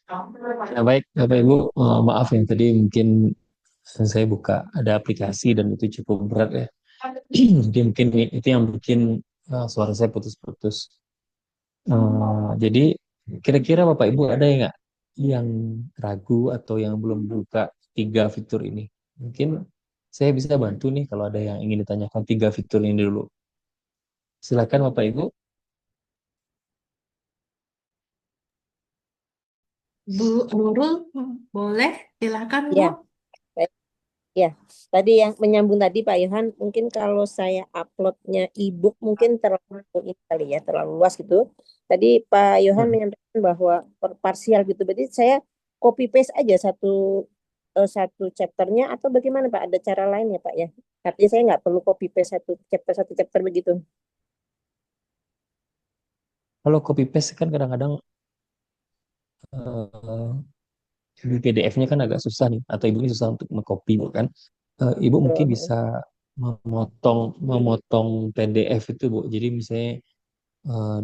Nah, baik, Bapak Ibu, maaf yang tadi mungkin saya buka ada aplikasi dan itu cukup berat ya. Jadi mungkin itu yang bikin suara saya putus-putus. Jadi kira-kira Bapak Ibu ada yang nggak yang ragu atau yang belum buka tiga fitur ini? Mungkin saya bisa bantu nih kalau ada yang ingin ditanyakan tiga fitur ini dulu. Silakan Bapak Ibu. Bu Nurul, boleh? Silakan, Bu. Ya, baik. Ya, tadi yang menyambung tadi Pak Yohan, mungkin kalau saya uploadnya ebook mungkin terlalu ini kali ya, terlalu luas gitu. Tadi Pak Yohan menyampaikan bahwa parsial gitu, berarti saya copy paste aja satu chapternya atau bagaimana Pak? Ada cara lain ya Pak ya? Artinya saya nggak perlu copy paste satu chapter begitu. Kalau copy paste kan kadang-kadang eh, di PDF-nya kan agak susah nih, atau ibu ini susah untuk mengcopy kan. Ibu mungkin bisa memotong PDF itu Bu. Jadi misalnya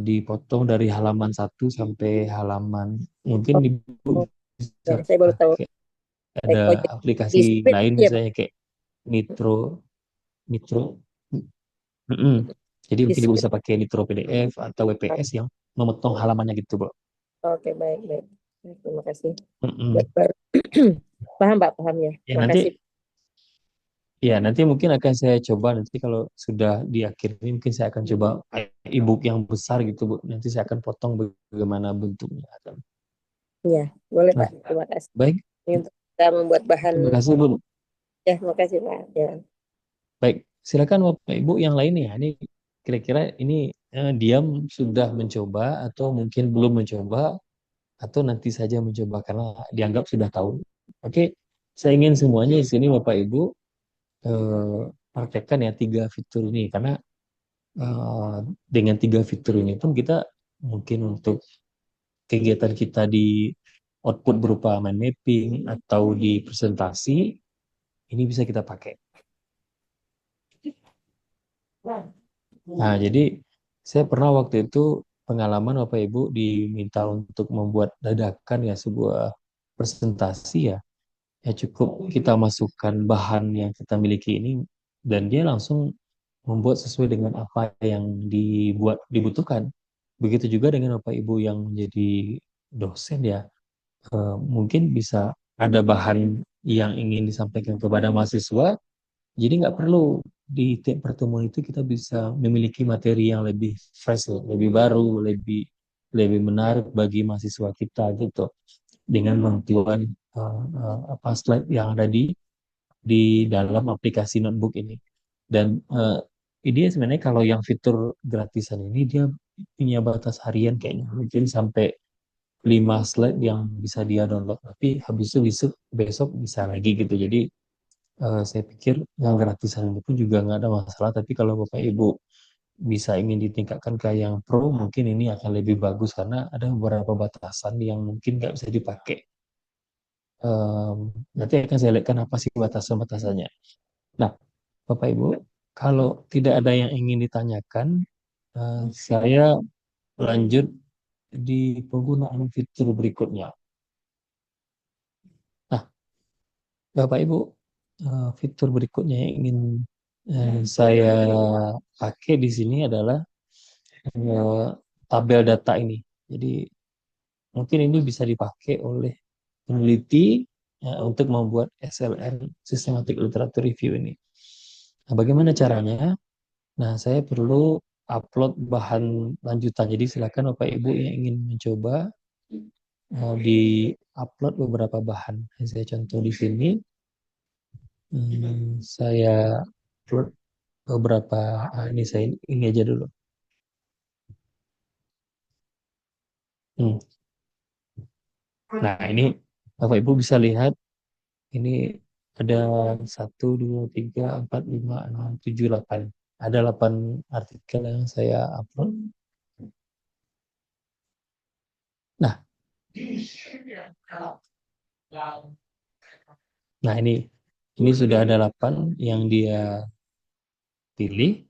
dipotong dari halaman 1 sampai halaman mungkin Oh, ibu oh, bisa ya, saya baru tahu. pakai Baik, ada oh, jadi di aplikasi script lain ya Pak. misalnya kayak Nitro. Mm-mm. Jadi Di mungkin ibu script. bisa pakai Nitro PDF atau WPS yang memotong halamannya gitu Bu. Oke, baik, baik. Baik, terima kasih. Mm-mm. Baru paham Pak, paham ya. Ya Terima nanti kasih. Ya, nanti mungkin akan saya coba nanti kalau sudah di akhir ini mungkin saya akan coba e-book yang besar gitu, Bu. Nanti saya akan potong bagaimana bentuknya. Ya, boleh Nah, Pak. Terima kasih. baik. Ini untuk kita membuat bahan. Terima kasih, Bu. Ya, terima kasih Pak. Ya. Baik, silakan Bapak Ibu yang lain ya. Ini kira-kira ini diam sudah mencoba atau mungkin belum mencoba atau nanti saja mencoba karena dianggap sudah tahu. Oke, saya ingin semuanya di sini Bapak Ibu praktekkan ya tiga fitur ini karena eh, dengan tiga fitur ini pun kita mungkin untuk kegiatan kita di output berupa mind mapping atau di presentasi ini bisa kita pakai. Nah, jadi saya pernah waktu itu pengalaman Bapak Ibu diminta untuk membuat dadakan ya sebuah presentasi ya. Ya cukup kita masukkan bahan yang kita miliki ini dan dia langsung membuat sesuai dengan apa yang dibutuhkan. Begitu juga dengan Bapak Ibu yang menjadi dosen ya, mungkin bisa ada bahan yang ingin disampaikan kepada mahasiswa, jadi nggak perlu di tiap pertemuan itu kita bisa memiliki materi yang lebih fresh, lebih baru, lebih lebih menarik bagi mahasiswa kita gitu dengan bantuan apa slide yang ada di dalam aplikasi notebook ini. Dan ini sebenarnya kalau yang fitur gratisan ini dia punya batas harian kayaknya mungkin sampai 5 slide yang bisa dia download. Tapi habis itu besok bisa lagi gitu. Jadi saya pikir yang gratisan ini pun juga nggak ada masalah. Tapi kalau Bapak Ibu bisa ingin ditingkatkan ke yang pro, mungkin ini akan lebih bagus karena ada beberapa batasan yang mungkin nggak bisa dipakai. Nanti akan saya lihatkan apa sih batasan-batasannya. Nah, Bapak Ibu, kalau tidak ada yang ingin ditanyakan, saya lanjut di penggunaan fitur berikutnya. Nah, Bapak Ibu, fitur berikutnya yang ingin saya pakai di sini adalah tabel data ini. Jadi mungkin ini bisa dipakai oleh peneliti untuk membuat SLR Systematic Literature Review ini. Nah, bagaimana caranya? Nah, saya perlu upload bahan lanjutan. Jadi silakan Bapak Ibu yang ingin mencoba di upload beberapa bahan. Saya contoh di sini. Saya upload beberapa ini saya ini aja dulu. Hmm. Nah, ini Bapak Ibu bisa lihat ini ada 1, 2, 3, 4, 5, 6, 7, 8. Ada 8 artikel yang saya upload. Nah, nah ini sudah ada 8 yang dia pilih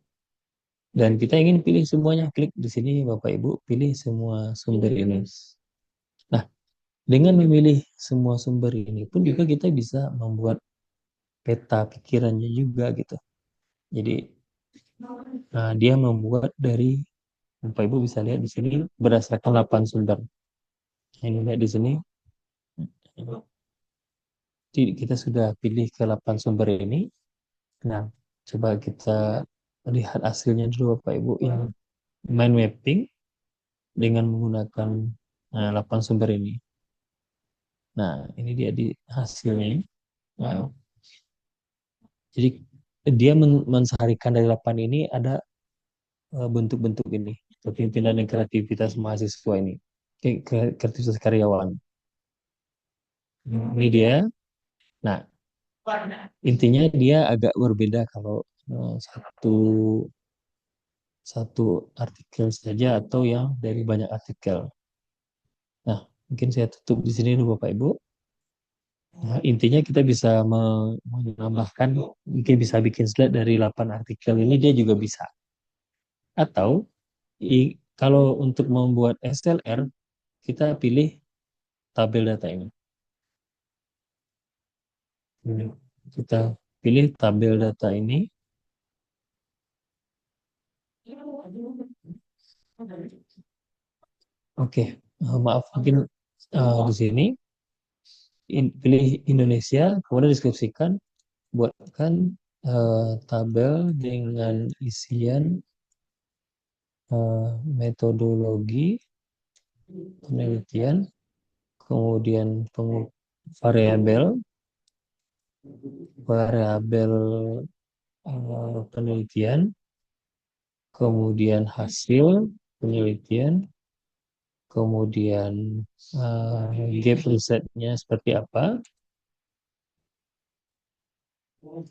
dan kita ingin pilih semuanya. Klik di sini Bapak Ibu, pilih semua sumber ini. Dengan memilih semua sumber ini pun juga kita bisa membuat peta pikirannya juga gitu. Jadi dia membuat dari Bapak Ibu bisa lihat di sini berdasarkan 8 sumber. Ini lihat di sini. Jadi kita sudah pilih ke 8 sumber ini. Nah, coba kita lihat hasilnya dulu Bapak Ibu yang mind mapping dengan menggunakan 8 sumber ini. Nah, ini dia di hasilnya. Nah, jadi dia mensarikan dari 8 ini ada bentuk-bentuk ini, kepemimpinan dan kreativitas mahasiswa ini, kreativitas karyawan. Ini dia. Nah, intinya dia agak berbeda kalau satu artikel saja atau yang dari banyak artikel. Nah, mungkin saya tutup di sini dulu Bapak Ibu. Nah, intinya kita bisa menambahkan, mungkin bisa bikin slide dari 8 artikel ini dia juga bisa. Atau kalau untuk membuat SLR, kita pilih tabel data ini. Kita pilih tabel data ini. Oke, maaf mungkin di sini pilih Indonesia, kemudian deskripsikan, buatkan tabel dengan isian metodologi penelitian, kemudian variabel penelitian, kemudian hasil penelitian, kemudian gap risetnya seperti apa,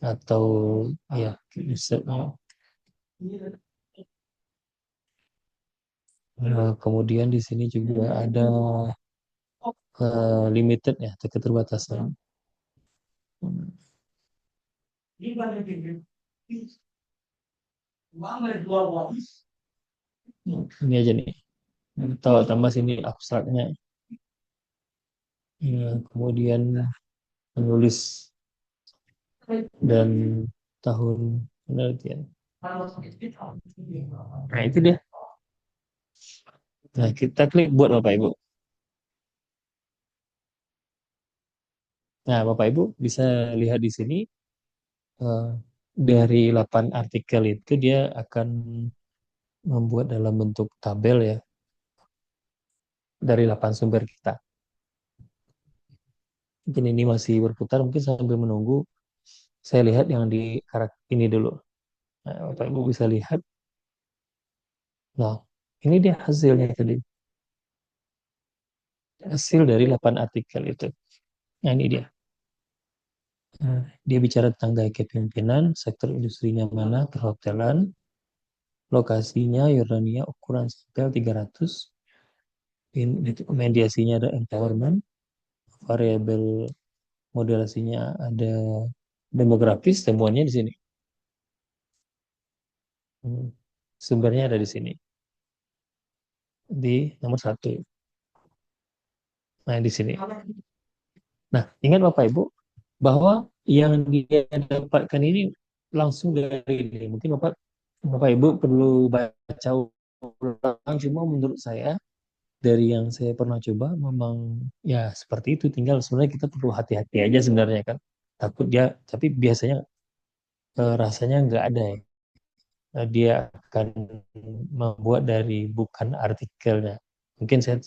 atau ya risetnya. Kemudian di sini juga ada limited ya, keterbatasan. Ini aja nih. Atau tambah sini abstraknya. Ya, kemudian menulis dan tahun penelitian. Nah, itu dia. Nah, kita klik buat Bapak Ibu. Nah, Bapak Ibu bisa lihat di sini dari 8 artikel itu dia akan membuat dalam bentuk tabel ya dari 8 sumber kita. Mungkin ini masih berputar, mungkin sambil menunggu saya lihat yang di karakter ini dulu. Nah, Bapak Ibu bisa lihat. Nah, ini dia hasilnya tadi. Hasil dari 8 artikel itu. Nah, ini dia. Nah, dia bicara tentang gaya kepemimpinan, sektor industrinya mana, perhotelan, lokasinya Yordania, ukuran sampel 300, mediasinya ada empowerment, variabel moderasinya ada demografis, temuannya di sini. Sumbernya ada di sini. Di nomor 1. Nah, di sini. Nah, ingat Bapak Ibu, bahwa yang dia dapatkan ini langsung dari ini. Mungkin Bapak Ibu perlu baca ulang, cuma menurut saya, dari yang saya pernah coba, memang ya seperti itu. Tinggal sebenarnya kita perlu hati-hati aja sebenarnya kan. Takut dia, tapi biasanya rasanya nggak ada ya. Dia akan membuat dari bukan artikelnya. Mungkin saya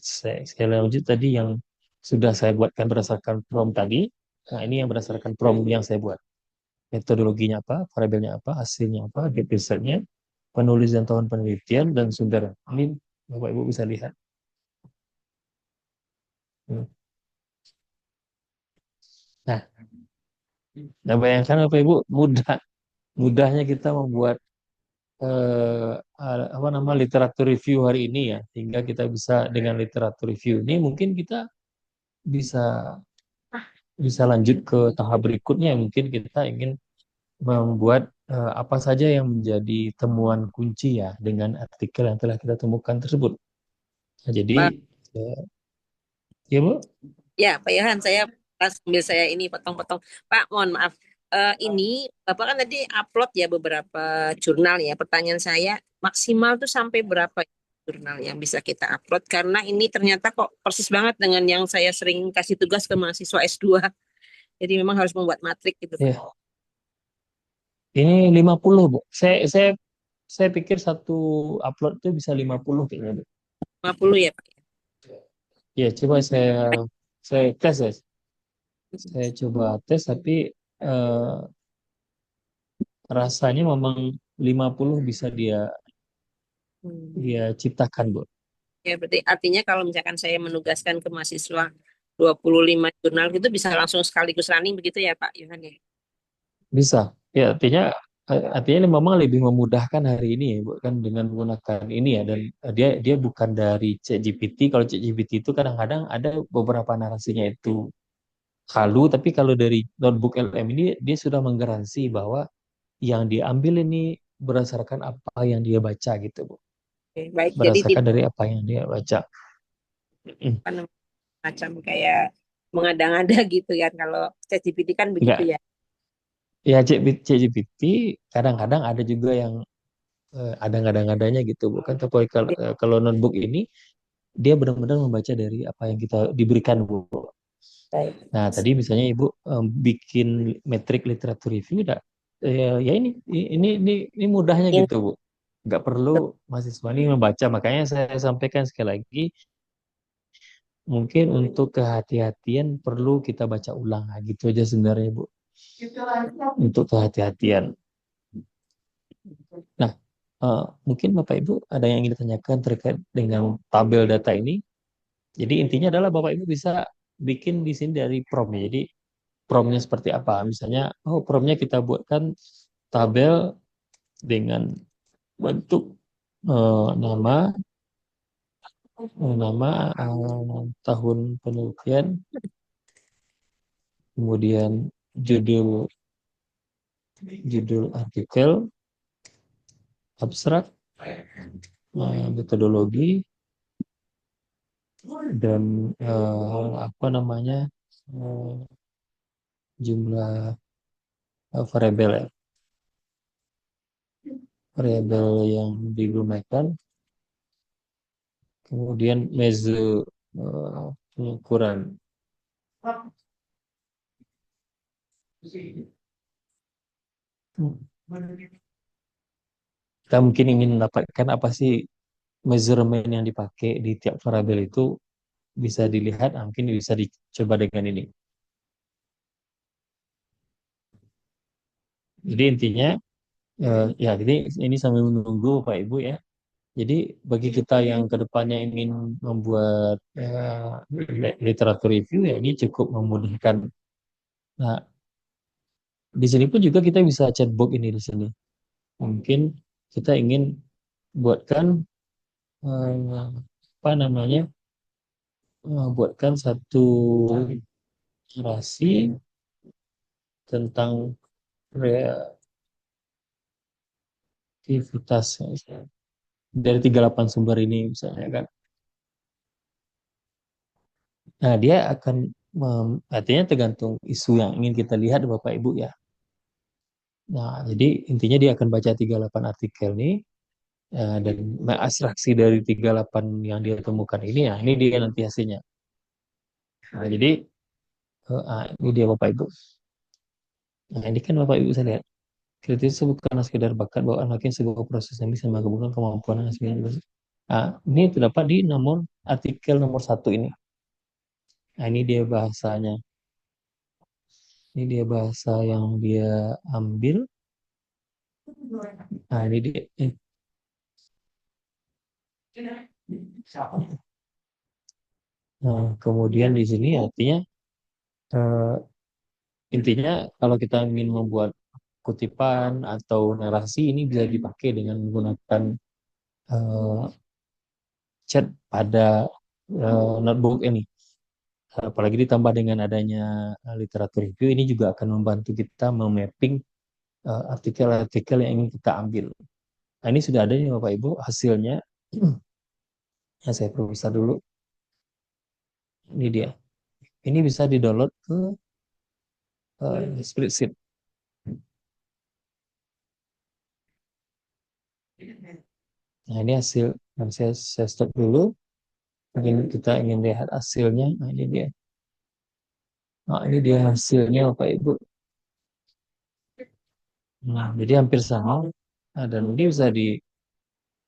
lanjut tadi yang sudah saya buatkan berdasarkan prompt tadi. Nah, ini yang berdasarkan prompt yang saya buat. Metodologinya apa, variabelnya apa, hasilnya apa, gap research-nya, penulisan tahun penelitian, dan sumber. Ini Bapak Ibu bisa lihat. Nah, bayangkan Bapak Ibu, mudahnya kita membuat literatur review hari ini ya, hingga kita bisa dengan literatur review ini mungkin kita bisa lanjut ke tahap berikutnya. Mungkin kita ingin membuat apa saja yang menjadi temuan kunci ya dengan artikel yang telah kita temukan tersebut. Nah, jadi Ya, Bu? Ya, Pak Yohan, saya sambil saya ini potong-potong. Pak, mohon maaf. Ini Bapak kan tadi upload ya beberapa jurnal ya. Pertanyaan saya, maksimal tuh sampai berapa jurnal yang bisa kita upload? Karena ini ternyata kok persis banget dengan yang saya sering kasih tugas ke mahasiswa S2. Jadi memang harus membuat matrik gitu, Pak. Ya. Ini 50, Bu. Saya pikir satu upload itu bisa 50 kayaknya, Bu. 50 ya, Pak. Ya, coba saya tes ya. Saya coba tes tapi eh, rasanya memang 50 bisa dia Hmm. dia ciptakan, Bu. Ya, berarti artinya kalau misalkan saya menugaskan ke mahasiswa 25 jurnal gitu bisa langsung sekaligus running begitu ya, Pak Yohan ya? Bisa. Ya, artinya ini memang lebih memudahkan hari ini ya, Bu, kan dengan menggunakan ini ya, dan dia bukan dari ChatGPT. Kalau ChatGPT itu kadang-kadang ada beberapa narasinya itu halu, tapi kalau dari notebook LM ini dia sudah menggaransi bahwa yang diambil ini berdasarkan apa yang dia baca gitu, Bu. Oke, baik. Jadi Berdasarkan dari apa yang dia baca. Mm. apa namanya, macam kayak mengada-ngada gitu kan kalau ChatGPT kan begitu Enggak. ya. Ya, ChatGPT kadang-kadang ada juga yang ada ngada-ngadanya gitu, Bu. Kan tapi kalau notebook ini dia benar-benar membaca dari apa yang kita diberikan, Bu. Baik. Nah, tadi misalnya Ibu bikin metrik literatur review, ya ini mudahnya Ini gitu, Bu. Nggak perlu mahasiswa ini membaca. Makanya saya sampaikan sekali lagi, mungkin untuk kehati-hatian perlu kita baca ulang. Nah, gitu aja sebenarnya, Bu. Untuk kehati-hatian. Nah, mungkin Bapak Ibu ada yang ingin ditanyakan terkait dengan tabel data ini. Jadi intinya adalah Bapak Ibu bisa bikin di sini dari prompt. Jadi promnya seperti apa? Misalnya, promnya kita buatkan tabel dengan bentuk tahun penelitian, kemudian judul judul artikel, abstrak, metodologi, dan apa namanya jumlah variabel ya. Variabel yang digunakan, kemudian measure pengukuran. Kita mungkin ingin mendapatkan apa sih measurement yang dipakai di tiap variabel itu, bisa dilihat, mungkin bisa dicoba dengan ini. Jadi intinya ya, jadi ini sambil menunggu Pak Ibu ya. Jadi bagi kita yang kedepannya ingin membuat literatur review ya, ini cukup memudahkan. Nah, di sini pun juga kita bisa chatbot ini di sini. Mungkin kita ingin buatkan apa namanya, buatkan satu narasi tentang kreativitas dari 38 sumber ini misalnya kan. Nah, dia akan artinya tergantung isu yang ingin kita lihat Bapak Ibu ya. Nah, jadi intinya dia akan baca 38 artikel ini dan mengabstraksi dari 38 yang dia temukan ini, ya ini dia nanti hasilnya. Nah, jadi ini dia Bapak Ibu. Nah, ini kan Bapak Ibu saya lihat. Kritis itu bukan sekedar bakat bawaan, lakin sebuah proses yang bisa menggabungkan kemampuan dan hasilnya. Nah, ini terdapat di artikel nomor 1 ini. Nah, ini dia bahasanya. Ini dia bahasa yang dia ambil. Nah, ini dia. Nah, kemudian di sini artinya intinya kalau kita ingin membuat kutipan atau narasi, ini bisa dipakai dengan menggunakan chat pada notebook ini. Apalagi ditambah dengan adanya literatur review, ini juga akan membantu kita memapping artikel-artikel yang ingin kita ambil. Nah, ini sudah ada nih Bapak Ibu hasilnya. Ya, saya periksa dulu. Ini dia. Ini bisa di-download ke spreadsheet. Nah, ini hasil. Nah, saya stop dulu. Kita ingin lihat hasilnya. Nah, ini dia. Nah, ini dia hasilnya, Bapak Ibu. Nah, jadi hampir sama. Nah, dan ini bisa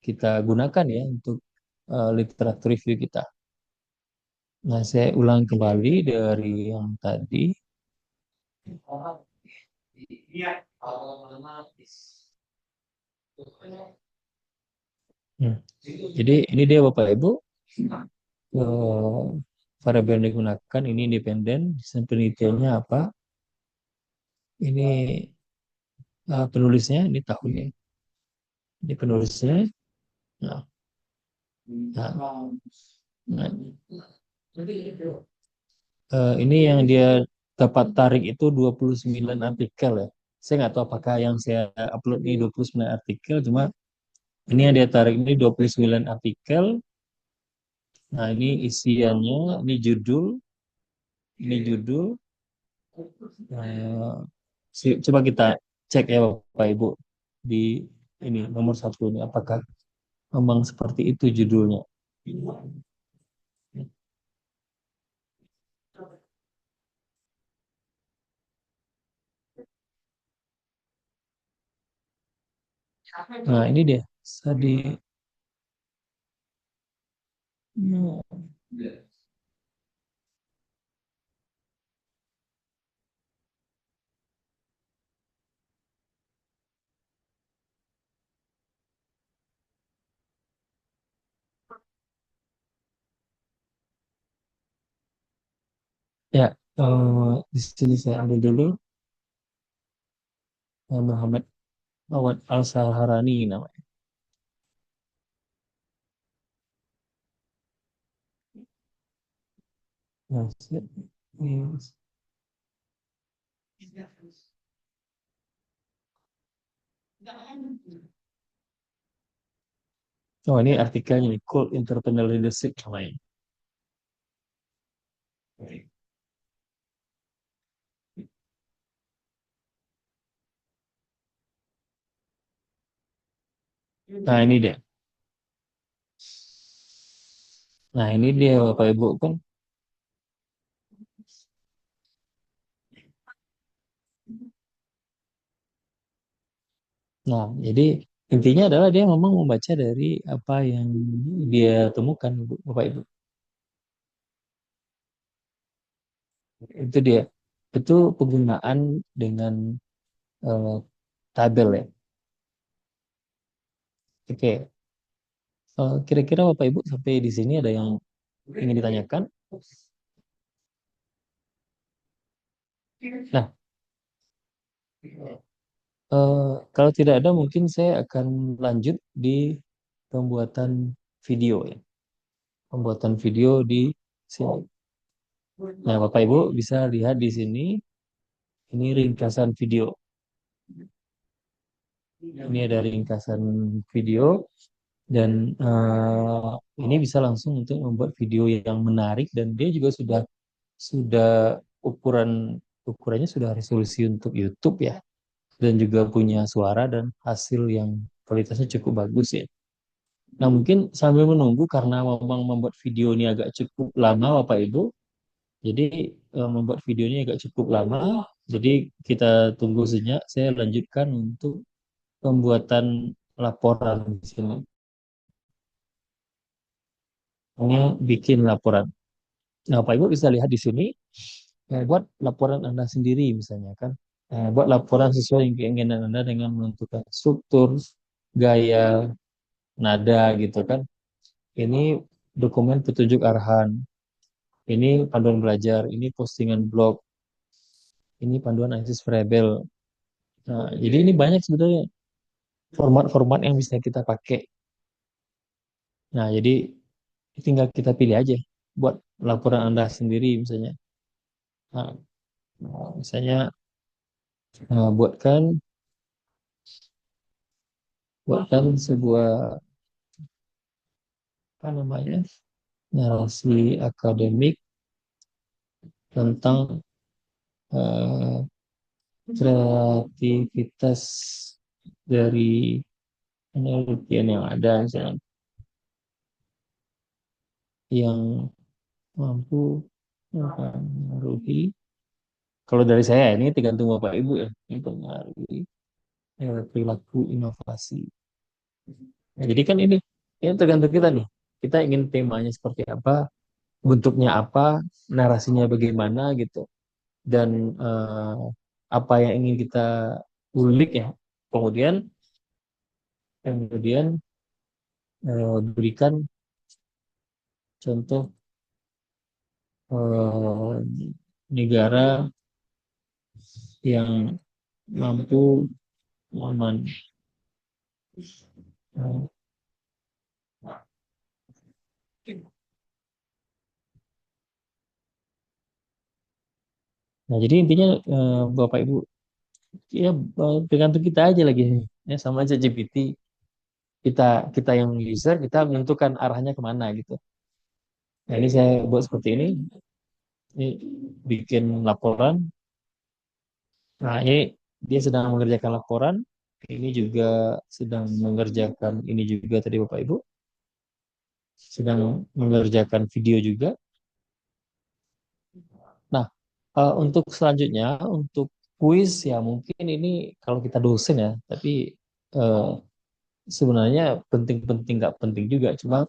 kita gunakan ya untuk literatur review kita. Nah, saya ulang kembali dari yang tadi. Iya. Jadi ini dia Bapak Ibu. Eh, variabel yang digunakan ini independen. Desain penelitiannya apa? Ini penulisnya, ini tahunnya. Ini penulisnya. Nah, nah, nah, ini yang dia dapat tarik itu 29 artikel ya. Saya nggak tahu apakah yang saya upload ini 29 artikel, cuma ini yang dia tarik ini 29 artikel. Nah, ini isiannya, ini judul. Nah, coba kita cek ya Bapak Ibu di ini nomor satu ini apakah memang seperti itu judulnya. Nah, ini dia. Tadi. Ya, di sini saya ambil dulu Muhammad Awad Al-Saharani namanya. Nah, oh, ini artikelnya nih, Cold Entrepreneur Leadership namanya. Nah, ini dia. Nah, ini dia Bapak Ibu kan. Nah, jadi intinya adalah dia memang membaca dari apa yang dia temukan, Bapak Ibu. Itu dia. Itu penggunaan dengan eh, tabel ya. Oke. Kira-kira Bapak Ibu sampai di sini ada yang ingin ditanyakan? Nah, kalau tidak ada mungkin saya akan lanjut di pembuatan video ya. Pembuatan video di sini. Nah, Bapak Ibu bisa lihat di sini. Ini ringkasan video. Ini ada ringkasan video dan ini bisa langsung untuk membuat video yang menarik dan dia juga sudah ukurannya sudah resolusi untuk YouTube ya dan juga punya suara dan hasil yang kualitasnya cukup bagus ya. Nah mungkin sambil menunggu karena memang membuat video ini agak cukup lama Bapak Ibu, jadi membuat video ini agak cukup lama, jadi kita tunggu sejenak. Saya lanjutkan untuk pembuatan laporan di sini. Ini bikin laporan. Nah, Pak Ibu bisa lihat di sini, buat laporan Anda sendiri misalnya kan. Buat laporan sesuai yang keinginan Anda dengan menentukan struktur, gaya, nada gitu kan. Ini dokumen petunjuk arahan. Ini panduan belajar, ini postingan blog, ini panduan analisis variabel. Nah, jadi ini banyak sebenarnya format-format yang bisa kita pakai. Nah, jadi tinggal kita pilih aja buat laporan Anda sendiri misalnya. Nah, misalnya buatkan sebuah apa namanya narasi akademik tentang eh, kreativitas dari penelitian yang ada, misalnya, yang mampu mempengaruhi. Kalau dari saya ini tergantung Bapak Ibu ya, mempengaruhi perilaku inovasi. Nah, jadi kan ini tergantung kita nih. Kita ingin temanya seperti apa, bentuknya apa, narasinya bagaimana gitu, dan apa yang ingin kita ulik ya. Kemudian kemudian berikan contoh eh, negara yang mampu aman. Nah, jadi intinya Bapak Ibu ya tergantung kita aja lagi ya, sama aja GPT, kita kita yang user, kita menentukan arahnya kemana gitu. Nah, ini saya buat seperti ini bikin laporan. Nah, ini dia sedang mengerjakan laporan, ini juga sedang mengerjakan ini juga tadi Bapak Ibu sedang mengerjakan video juga. Nah, untuk selanjutnya untuk kuis ya mungkin ini kalau kita dosen ya, tapi eh, sebenarnya penting-penting nggak penting juga, cuma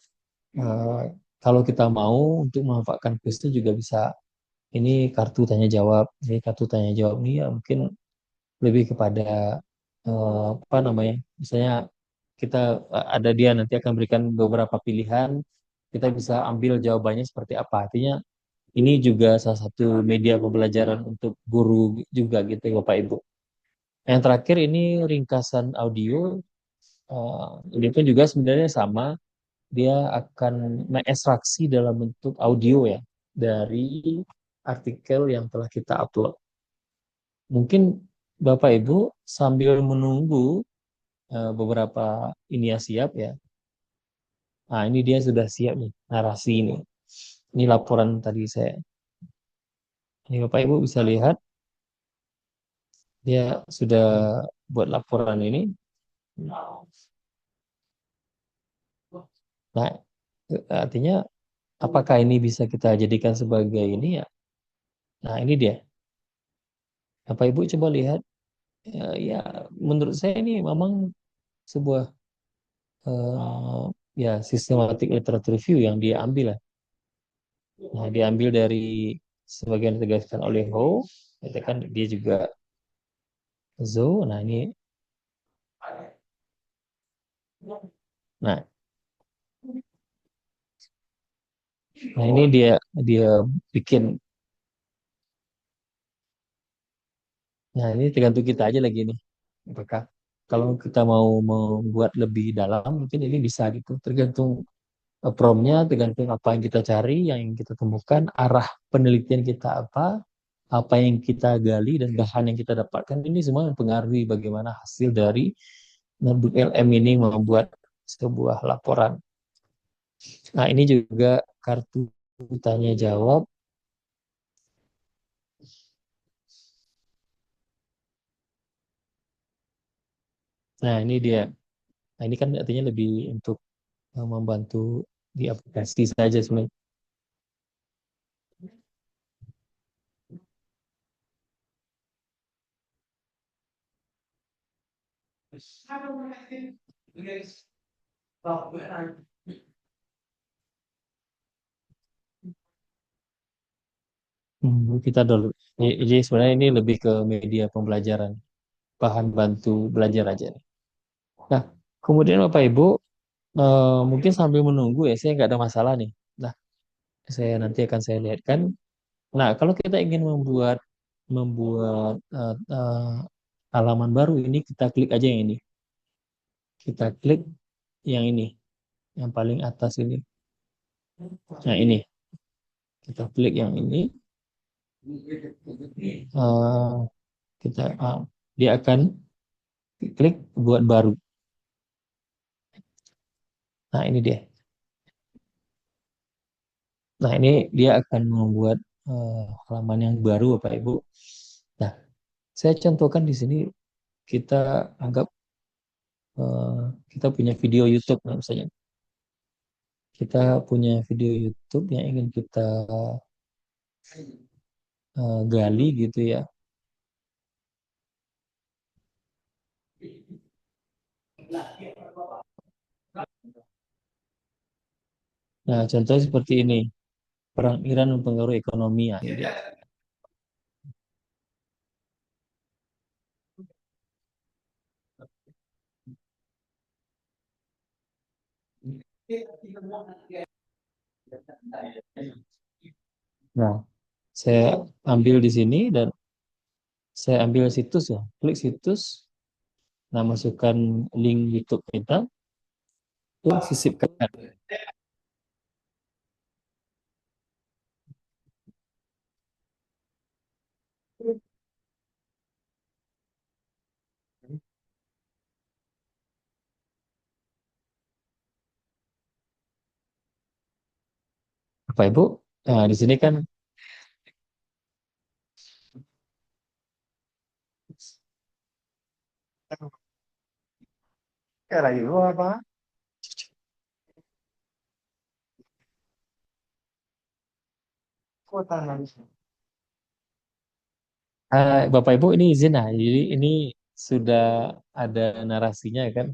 eh, kalau kita mau untuk memanfaatkan kuis itu juga bisa. Ini kartu tanya jawab, ini kartu tanya jawab ini ya mungkin lebih kepada apa namanya, misalnya kita ada dia nanti akan berikan beberapa pilihan, kita bisa ambil jawabannya seperti apa. Artinya ini juga salah satu media pembelajaran untuk guru juga gitu Bapak Ibu. Yang terakhir ini ringkasan audio. Ini pun juga sebenarnya sama, dia akan mengekstraksi dalam bentuk audio ya dari artikel yang telah kita upload. Mungkin Bapak Ibu sambil menunggu beberapa ini ya siap ya. Nah, ini dia sudah siap nih narasi ini. Ini laporan tadi saya. Ini Bapak Ibu bisa lihat dia sudah buat laporan ini. Nah, artinya apakah ini bisa kita jadikan sebagai ini ya? Nah, ini dia. Bapak Ibu coba lihat. Ya, menurut saya ini memang sebuah eh, ya systematic literature review yang dia ambil lah. Nah, diambil dari sebagian ditegaskan oleh Ho, itu kan dia juga Zo. Nah, nah ini dia dia bikin. Nah, ini tergantung kita aja lagi nih. Apakah kalau kita mau membuat lebih dalam, mungkin ini bisa gitu. Tergantung promnya, tergantung apa yang kita cari, yang kita temukan, arah penelitian kita apa yang kita gali dan bahan yang kita dapatkan. Ini semua mempengaruhi bagaimana hasil dari notebook LM ini membuat sebuah laporan. Nah, ini juga kartu tanya jawab. Nah, ini dia. Nah, ini kan artinya lebih untuk membantu di aplikasi saja sebenarnya. Kita dulu. Jadi sebenarnya ini lebih ke media pembelajaran, bahan bantu belajar aja nih. Nah, kemudian Bapak Ibu mungkin sambil menunggu ya, saya nggak ada masalah nih. Nah, saya nanti akan saya lihatkan. Nah, kalau kita ingin membuat membuat halaman baru ini, kita klik aja yang ini. Kita klik yang ini, yang paling atas ini. Nah, ini. Kita klik yang ini. Eh, kita dia akan klik buat baru. Nah, ini dia. Nah, ini dia akan membuat halaman yang baru Bapak Ibu. Nah, saya contohkan di sini kita anggap kita punya video YouTube misalnya. Kita punya video YouTube yang ingin kita gali gitu ya. Nah, contohnya seperti ini. Perang Iran mempengaruhi ekonomi ya. Gitu. Nah, saya ambil di sini dan saya ambil situs ya. Klik situs. Nah, masukkan link YouTube kita. Terus sisipkan. Bapak Ibu, nah di sini kan Bapak Ibu ini izin nah, jadi ini sudah ada narasinya kan,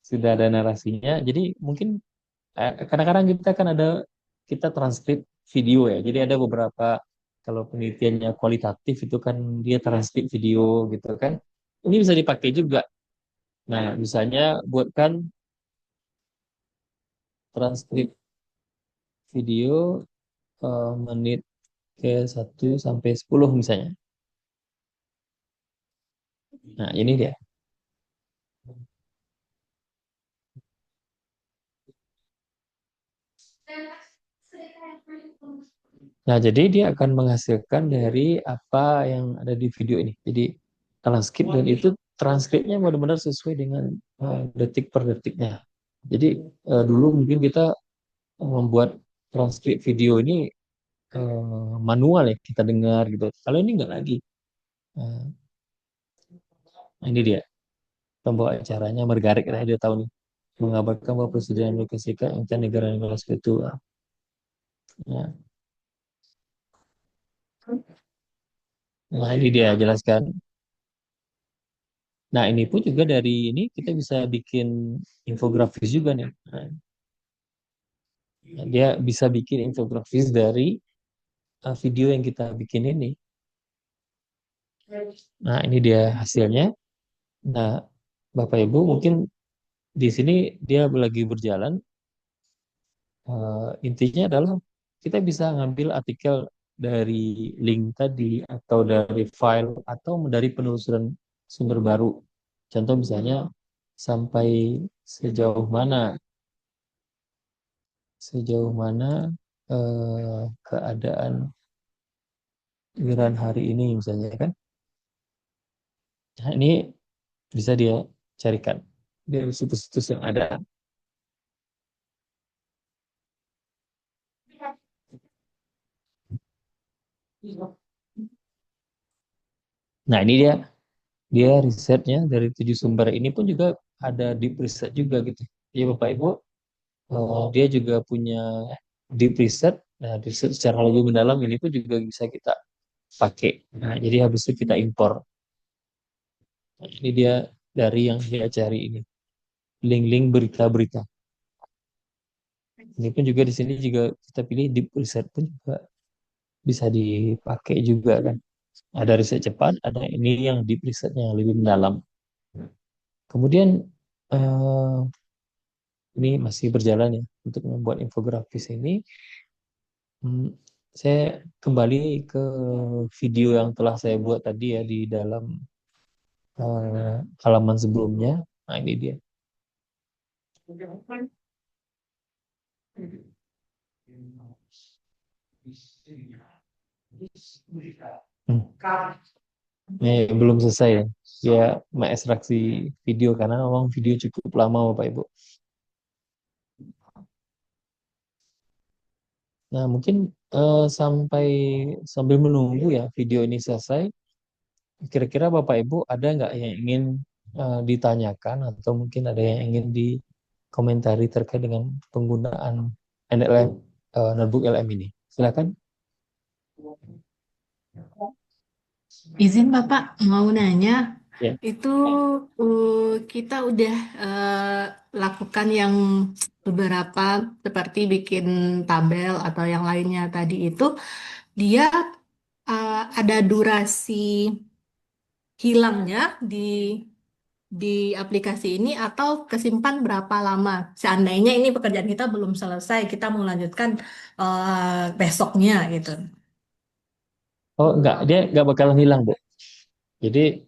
sudah ada narasinya. Jadi mungkin kadang-kadang kita kan ada kita transkrip video ya. Jadi ada beberapa kalau penelitiannya kualitatif itu kan dia transkrip video gitu kan. Ini bisa dipakai juga. Nah, misalnya buatkan transkrip video menit ke 1 sampai 10 misalnya. Nah, ini dia. Nah, jadi dia akan menghasilkan dari apa yang ada di video ini. Jadi transkrip dan itu transkripnya benar-benar sesuai dengan detik per detiknya. Jadi dulu mungkin kita membuat transkrip video ini manual ya kita dengar gitu. Kalau ini enggak lagi. Nah, ini dia pembawa acaranya Margaret ya, dia tahu nih mengabarkan bahwa Presiden Amerika Serikat yang negara Nicolas itu. Ya. Nah, ini dia jelaskan. Nah, ini pun juga dari ini kita bisa bikin infografis juga nih. Nah, dia bisa bikin infografis dari video yang kita bikin ini. Nah, ini dia hasilnya. Nah, Bapak Ibu mungkin di sini dia lagi berjalan. Intinya adalah kita bisa ngambil artikel dari link tadi atau dari file atau dari penelusuran sumber baru. Contoh misalnya sampai sejauh mana keadaan Iran hari ini misalnya kan. Nah, ini bisa dia carikan dari situs-situs yang ada. Nah, ini dia risetnya dari 7 sumber ini pun juga ada deep research juga gitu. Ya Bapak Ibu, dia juga punya deep research. Nah, research secara lebih mendalam ini pun juga bisa kita pakai. Nah, jadi habis itu kita impor. Nah, ini dia dari yang dia cari ini. Link-link berita-berita. Ini pun juga di sini juga kita pilih deep research pun juga bisa dipakai juga kan. Ada riset cepat, ada ini yang deep research yang lebih mendalam. Kemudian ini masih berjalan ya untuk membuat infografis ini. Saya kembali ke video yang telah saya buat tadi ya di dalam halaman sebelumnya. Nah, ini dia. Belum selesai ya. Dia mengekstraksi video karena memang video cukup lama Bapak Ibu. Nah, mungkin sampai sambil menunggu ya video ini selesai, kira-kira Bapak Ibu ada nggak yang ingin ditanyakan atau mungkin ada yang ingin dikomentari terkait dengan penggunaan NLM, notebook LM ini? Silakan. Izin Bapak mau nanya, Ya. itu kita udah lakukan yang beberapa seperti bikin tabel atau yang lainnya tadi itu, dia ada durasi hilangnya di aplikasi ini atau kesimpan berapa lama? Seandainya ini pekerjaan kita belum selesai, kita mau lanjutkan besoknya gitu. Oh enggak, dia nggak bakalan hilang, Bu. Jadi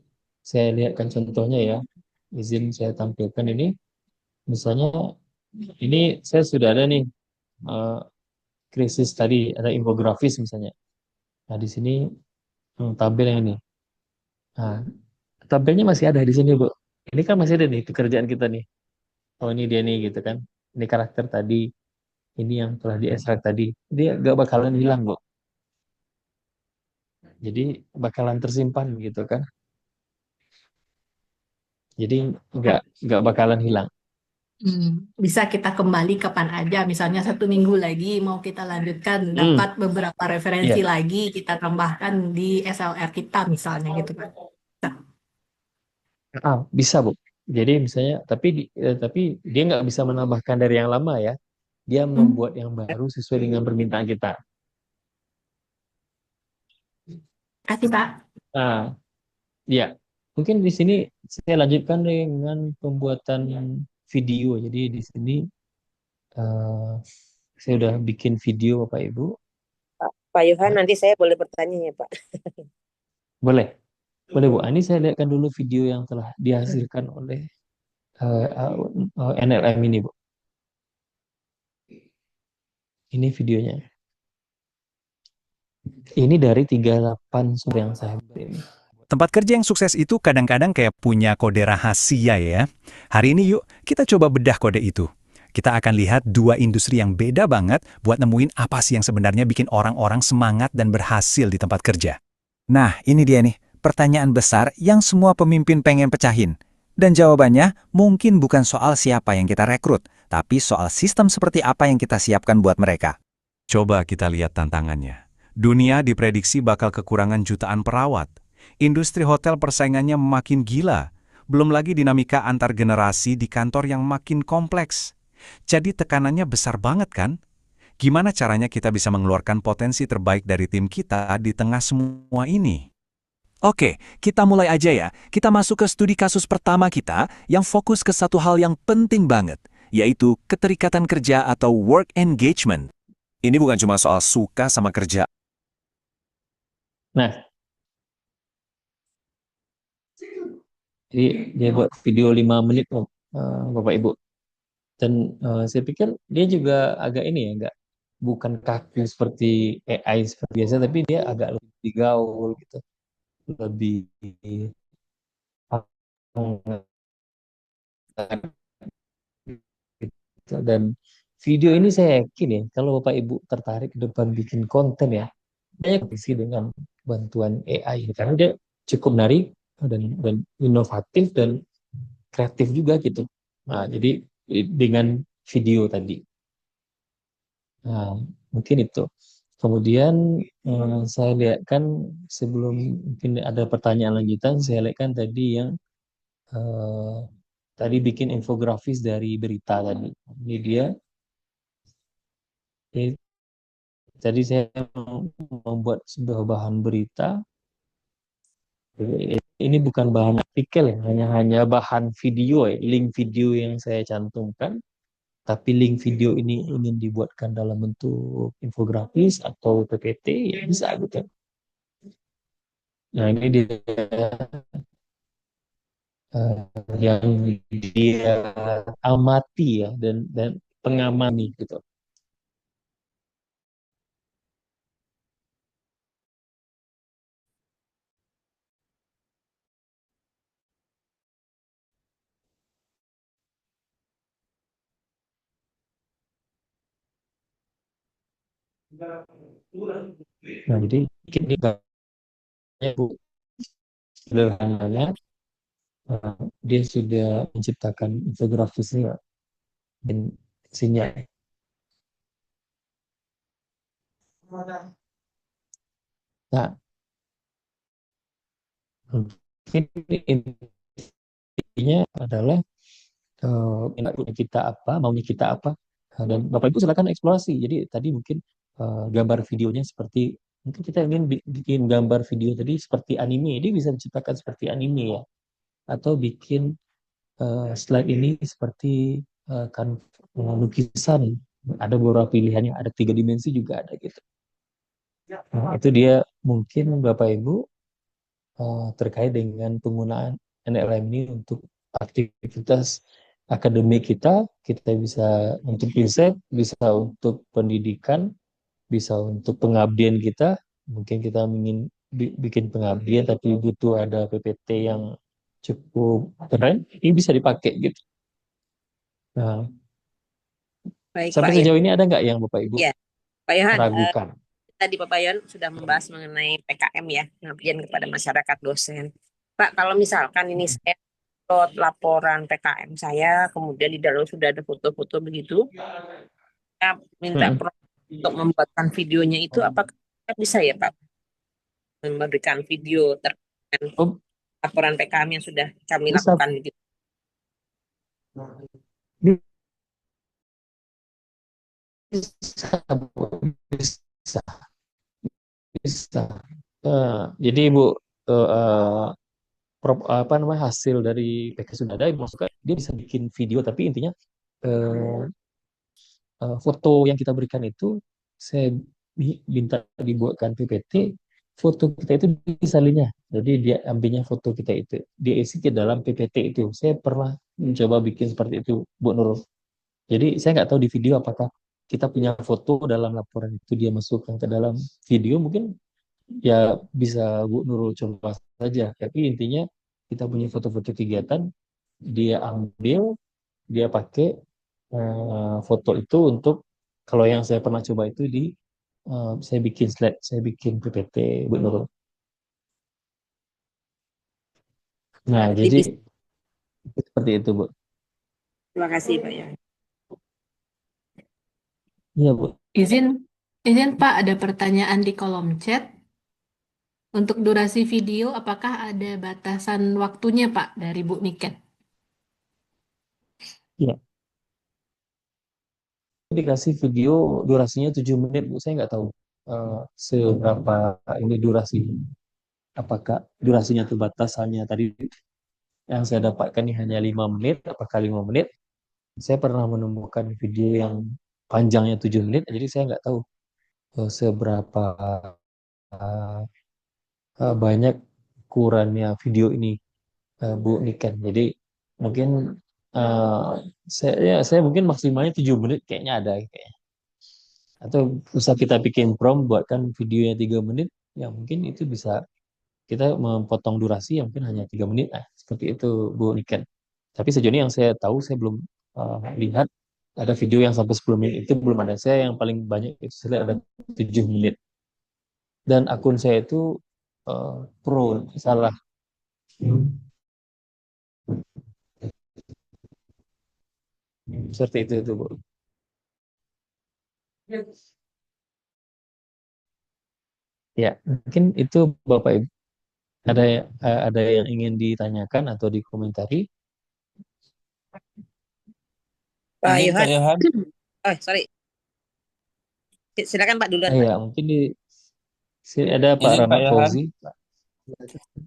saya lihatkan contohnya ya, izin saya tampilkan ini. Misalnya ini saya sudah ada nih krisis tadi, ada infografis misalnya. Nah di sini tabel yang ini. Nah tabelnya masih ada di sini, Bu. Ini kan masih ada nih pekerjaan kita nih. Oh ini dia nih gitu kan. Ini karakter tadi, ini yang telah diekstrak tadi. Dia nggak bakalan hilang, Bu. Jadi bakalan tersimpan gitu kan. Jadi nggak bakalan hilang. Bisa kita kembali kapan aja, misalnya 1 minggu lagi mau kita lanjutkan, Hmm, dapat beberapa referensi iya. lagi, kita tambahkan di SLR kita misalnya gitu kan. Bisa, Bu. Jadi misalnya, tapi dia nggak bisa menambahkan dari yang lama ya. Dia membuat yang baru sesuai dengan permintaan kita. Kasih Pak. Nah, ya. Mungkin di sini saya lanjutkan dengan pembuatan video. Jadi di sini eh, saya udah bikin video Bapak Ibu. Pak Yohan, nanti saya boleh bertanya ya Pak. Boleh, boleh Bu. Ini saya lihatkan dulu video yang telah dihasilkan oleh NLM ini Bu. Ini videonya. Ini dari 38 sumber yang saya buat ini. Tempat kerja yang sukses itu kadang-kadang kayak punya kode rahasia ya. Hari ini yuk, kita coba bedah kode itu. Kita akan lihat dua industri yang beda banget buat nemuin apa sih yang sebenarnya bikin orang-orang semangat dan berhasil di tempat kerja. Nah, ini dia nih, pertanyaan besar yang semua pemimpin pengen pecahin. Dan jawabannya mungkin bukan soal siapa yang kita rekrut, tapi soal sistem seperti apa yang kita siapkan buat mereka. Coba kita lihat tantangannya. Dunia diprediksi bakal kekurangan jutaan perawat. Industri hotel persaingannya makin gila. Belum lagi dinamika antar generasi di kantor yang makin kompleks. Jadi tekanannya besar banget kan? Gimana caranya kita bisa mengeluarkan potensi terbaik dari tim kita di tengah semua ini? Oke, kita mulai aja ya. Kita masuk ke studi kasus pertama kita yang fokus ke satu hal yang penting banget, yaitu keterikatan kerja atau work engagement. Ini bukan cuma soal suka sama kerja. Nah, jadi dia buat video 5 menit Bapak Ibu. Dan saya pikir dia juga agak ini ya, enggak bukan kaku seperti AI seperti biasa, tapi dia agak lebih gaul gitu, lebih gitu. Dan video ini saya yakin ya, kalau Bapak Ibu tertarik ke depan bikin konten ya, banyak isi dengan bantuan AI karena dia cukup menarik dan inovatif dan kreatif juga gitu. Nah, jadi dengan video tadi. Nah, mungkin itu. Kemudian saya lihat kan sebelum mungkin ada pertanyaan lanjutan, saya lihat kan tadi yang eh, tadi bikin infografis dari berita tadi. Ini dia. Ini, tadi saya membuat sebuah bahan berita. Ini bukan bahan artikel ya, hanya bahan video ya, link video yang saya cantumkan. Tapi link video ini ingin dibuatkan dalam bentuk infografis atau PPT, ya bisa gitu. Nah ini dia yang dia amati ya dan pengamani gitu. Nah, jadi mungkin di Bu, sederhananya dia sudah menciptakan infografisnya dan isinya. Nah, mungkin intinya adalah minatnya kita apa, maunya kita apa. Dan Bapak Ibu silakan eksplorasi. Jadi tadi mungkin gambar videonya seperti mungkin kita ingin bikin gambar video tadi seperti anime, dia bisa menciptakan seperti anime ya. Atau bikin slide ini seperti kan lukisan. Ada beberapa pilihannya, ada 3 dimensi juga ada gitu. Nah, itu dia mungkin Bapak Ibu terkait dengan penggunaan NLM ini untuk aktivitas akademik kita, kita bisa untuk riset, bisa untuk pendidikan, bisa untuk pengabdian kita. Mungkin kita ingin bikin pengabdian tapi butuh ada PPT yang cukup keren, ini bisa dipakai gitu. Nah, Baik, Pak sampai Yon. sejauh ini ada nggak yang Bapak Ibu Ya, Pak Yohan, ragukan? tadi Pak Yon sudah membahas mengenai PKM ya, pengabdian kepada masyarakat dosen. Pak, kalau misalkan ini saya upload laporan PKM saya, kemudian di dalam sudah ada foto-foto begitu, saya minta Mm-mm. untuk membuatkan videonya itu, apakah bisa ya Pak memberikan video terkait dengan Oh, laporan PKM yang sudah kami bisa, lakukan gitu? bisa, Bu. Bisa, bisa. Jadi Ibu apa namanya hasil dari PK sudah ada, Ibu masukkan, dia bisa bikin video, tapi intinya eh, foto yang kita berikan itu saya minta dibuatkan PPT, foto kita itu disalinnya. Jadi dia ambilnya foto kita itu, dia isi ke dalam PPT itu. Saya pernah mencoba bikin seperti itu, Bu Nurul. Jadi saya nggak tahu di video apakah kita punya foto dalam laporan itu dia masukkan ke dalam video, mungkin ya bisa Bu Nurul coba saja. Tapi intinya kita punya foto-foto kegiatan, dia ambil, dia pakai foto itu untuk kalau yang saya pernah coba itu di saya bikin slide, saya bikin PPT Bu Nurul. Nah, Jadi jadi bisa. seperti itu Bu. Terima kasih Pak Yon. Iya Bu. Izin, izin Pak, ada pertanyaan di kolom chat. Untuk durasi video, apakah ada batasan waktunya Pak dari Bu Niken? Iya. Dikasih video durasinya 7 menit Bu. Saya nggak tahu seberapa ini durasi. Apakah durasinya terbatas hanya tadi yang saya dapatkan ini hanya 5 menit, apakah 5 menit? Saya pernah menemukan video yang panjangnya 7 menit, jadi saya nggak tahu seberapa banyak ukurannya video ini, Bu Niken. Jadi mungkin eh, saya mungkin maksimalnya 7 menit kayaknya ada kayaknya. Atau bisa kita bikin prompt buatkan videonya 3 menit, ya mungkin itu bisa kita memotong durasi yang mungkin hanya 3 menit. Nah, seperti itu Bu Niken. Tapi sejauh ini yang saya tahu, saya belum lihat ada video yang sampai 10 menit, itu belum ada. Saya yang paling banyak itu saya lihat ada 7 menit. Dan akun saya itu pro, salah. Seperti itu Bu. Ya, mungkin itu Bapak Ibu. Ada yang ingin ditanyakan atau dikomentari? Pak Ini Pak Yohan, Yohan, oh sorry, silakan Pak duluan Pak. Ya, mungkin di sini ada Pak izin Pak Rahmat Yohan. Fauzi.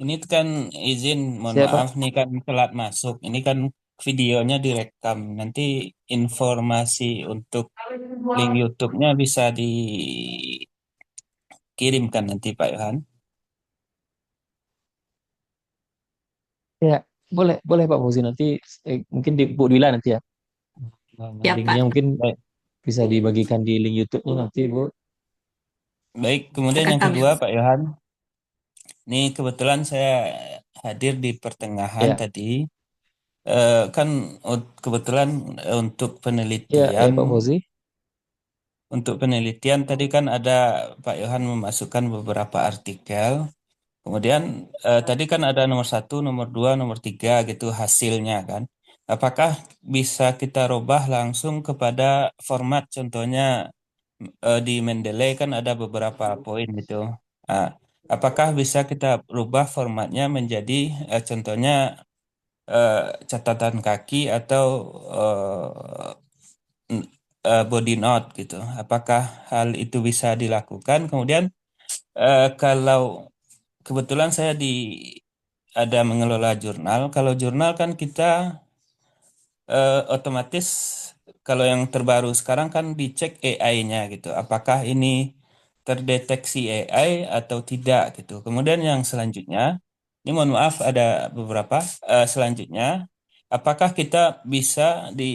Ini kan izin, mohon Siapa? maaf nih kan telat masuk. Ini kan videonya direkam. Nanti informasi untuk link YouTube-nya bisa dikirimkan nanti Pak Yohan. Ya, boleh, boleh Pak Fauzi, nanti mungkin di Bu Dila nanti ya. Ya Linknya Pak, mungkin Baik, bisa dibagikan di link YouTube-nya nanti Bu. baik. Kemudian akan yang kami. kedua Pak Yohan, ini kebetulan saya hadir di pertengahan Ya, tadi. Kan kebetulan untuk ya penelitian Pak Fauzi. untuk penelitian tadi kan ada Pak Yohan memasukkan beberapa artikel. Kemudian tadi kan ada nomor 1, nomor 2, nomor 3 gitu hasilnya kan. Apakah bisa kita rubah langsung kepada format, contohnya di Mendeley kan ada beberapa poin gitu. Nah, apakah bisa kita rubah formatnya menjadi contohnya eh, catatan kaki atau body note gitu. Apakah hal itu bisa dilakukan? Kemudian kalau kebetulan saya ada mengelola jurnal. Kalau jurnal kan kita otomatis kalau yang terbaru sekarang kan dicek AI-nya gitu. Apakah ini terdeteksi AI atau tidak gitu. Kemudian yang selanjutnya, ini mohon maaf ada beberapa. Selanjutnya, apakah kita bisa di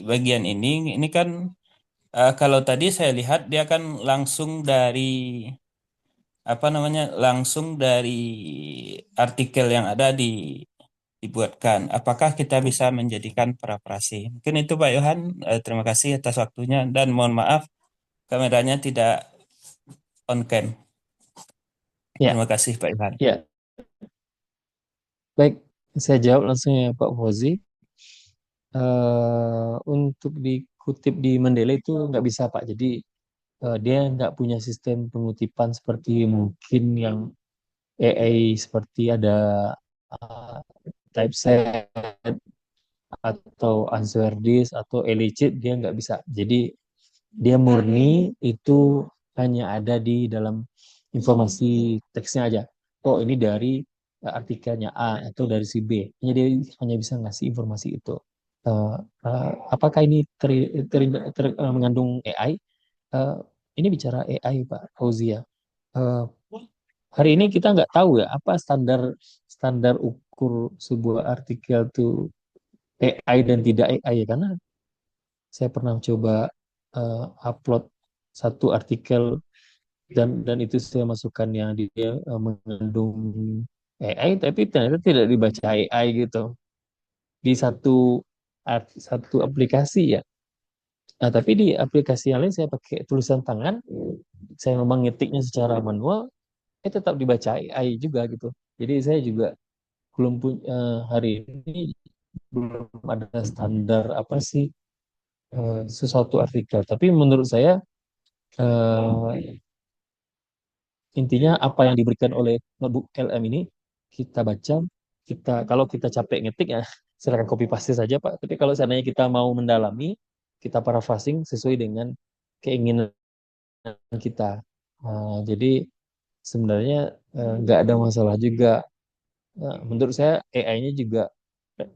bagian ini kan kalau tadi saya lihat dia kan langsung dari apa namanya langsung dari artikel yang ada dibuatkan. Apakah kita bisa menjadikan parafrasi? Mungkin itu Pak Yohan. Terima kasih atas waktunya dan mohon maaf kameranya tidak on cam. Ya, Terima kasih Pak Yohan. ya. Baik, saya jawab langsung ya Pak Fauzi. Untuk dikutip di Mendeley itu nggak bisa Pak. Jadi dia nggak punya sistem pengutipan seperti mungkin yang AI seperti ada uh, typeset atau answer this atau elicit dia nggak bisa. Jadi dia murni itu hanya ada di dalam informasi teksnya aja. Oh ini dari artikelnya A atau dari si B. Hanya dia hanya bisa ngasih informasi itu. Apakah ini mengandung AI? Eh, ini bicara AI Pak Fauzia. Eh, hari ini kita nggak tahu ya apa standar standar ukur sebuah artikel itu AI dan tidak AI ya karena saya pernah coba upload satu artikel dan itu saya masukkan yang dia mengandung AI tapi ternyata tidak dibaca AI gitu di satu aplikasi ya. Nah, tapi di aplikasi yang lain saya pakai tulisan tangan, saya memang ngetiknya secara manual, tetap dibaca AI juga gitu. Jadi saya juga belum punya hari ini belum ada standar apa sih sesuatu artikel. Tapi menurut saya eh, intinya apa yang diberikan oleh notebook LM ini kita baca, kalau kita capek ngetik ya silakan copy paste saja Pak. Tapi kalau seandainya kita mau mendalami, kita paraphrasing sesuai dengan keinginan kita. Jadi sebenarnya nggak ada masalah juga. Menurut saya AI-nya juga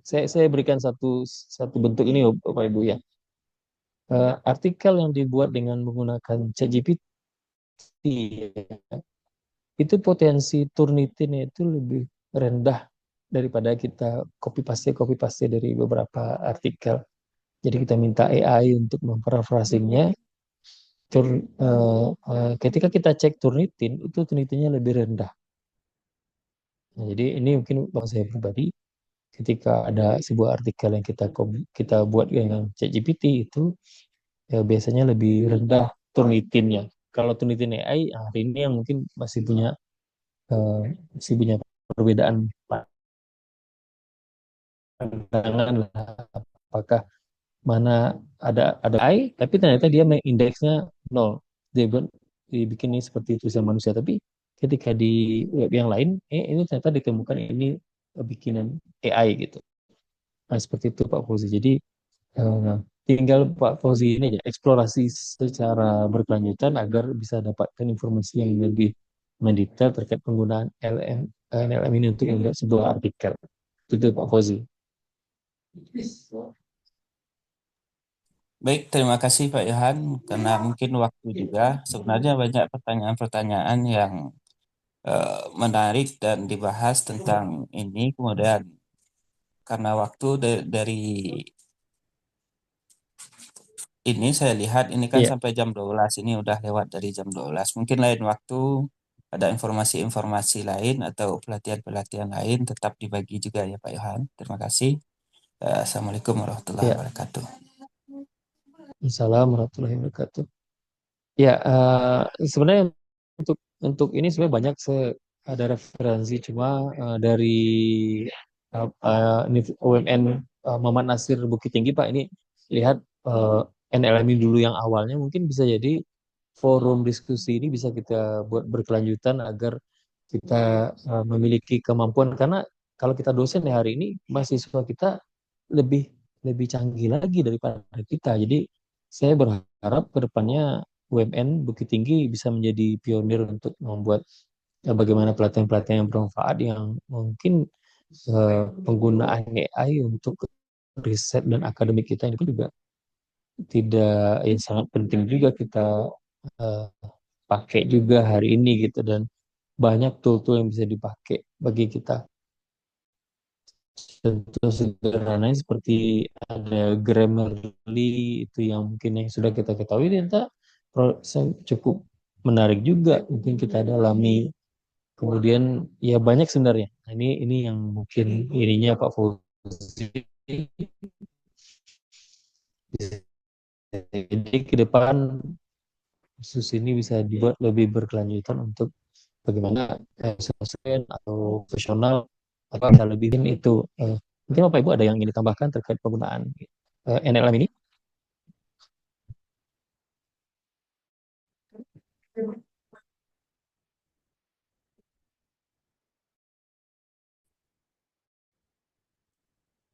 saya berikan satu satu bentuk ini Bapak Ibu ya. Artikel yang dibuat dengan menggunakan ChatGPT itu potensi turnitinnya itu lebih rendah daripada kita copy paste dari beberapa artikel. Jadi kita minta AI untuk memparafrasingnya. Ketika kita cek turnitin itu turnitinnya lebih rendah. Nah, jadi ini mungkin bang saya pribadi ketika ada sebuah artikel yang kita buat dengan ChatGPT itu ya biasanya lebih rendah turnitinnya. Kalau turnitin AI hari ini yang mungkin eh, masih punya perbedaan pandangan lah. Apakah mana ada AI tapi ternyata dia indeksnya nol. Dia dibikin ini seperti tulisan manusia tapi ketika di web yang lain ini ternyata ditemukan ini bikinan AI gitu. Nah, seperti itu Pak Fauzi. Jadi tinggal Pak Fauzi ini aja eksplorasi secara berkelanjutan agar bisa dapatkan informasi yang lebih mendetail terkait penggunaan LLM ini untuk membuat sebuah artikel. Itu Pak Fauzi. Baik, terima kasih Pak Yohan. Karena mungkin waktu juga, sebenarnya banyak pertanyaan-pertanyaan yang menarik dan dibahas tentang ini. Kemudian karena waktu dari ini saya lihat ini kan Iya, sampai jam 12, ini udah lewat dari jam 12. Mungkin lain waktu ada informasi-informasi lain atau pelatihan-pelatihan lain tetap dibagi juga ya Pak Yohan. Terima kasih. Assalamualaikum warahmatullahi iya. wabarakatuh. Assalamualaikum warahmatullahi wabarakatuh. Ya, sebenarnya untuk ini sebenarnya banyak ada referensi, cuma dari UMN Muhammad Nasir Bukit Tinggi Pak, ini lihat NLM ini dulu yang awalnya, mungkin bisa jadi forum diskusi ini bisa kita buat berkelanjutan agar kita memiliki kemampuan, karena kalau kita dosen ya hari ini mahasiswa kita lebih lebih canggih lagi daripada kita. Jadi saya berharap ke depannya UMN Bukit Tinggi bisa menjadi pionir untuk membuat bagaimana pelatihan-pelatihan yang bermanfaat, yang mungkin penggunaan AI untuk riset dan akademik kita ini pun juga tidak sangat penting juga kita eh, pakai juga hari ini gitu, dan banyak tool-tool yang bisa dipakai bagi kita. Contoh sederhananya seperti ada Grammarly, itu yang mungkin yang sudah kita ketahui, ternyata cukup menarik juga mungkin kita dalami. Kemudian ya banyak sebenarnya. Nah, ini yang mungkin ininya Pak Fauzi. Jadi ke depan kasus ini bisa dibuat lebih berkelanjutan untuk bagaimana dosen atau profesional atau bisa lebih itu. Mungkin Bapak Ibu ada yang ingin ditambahkan terkait penggunaan NLM ini?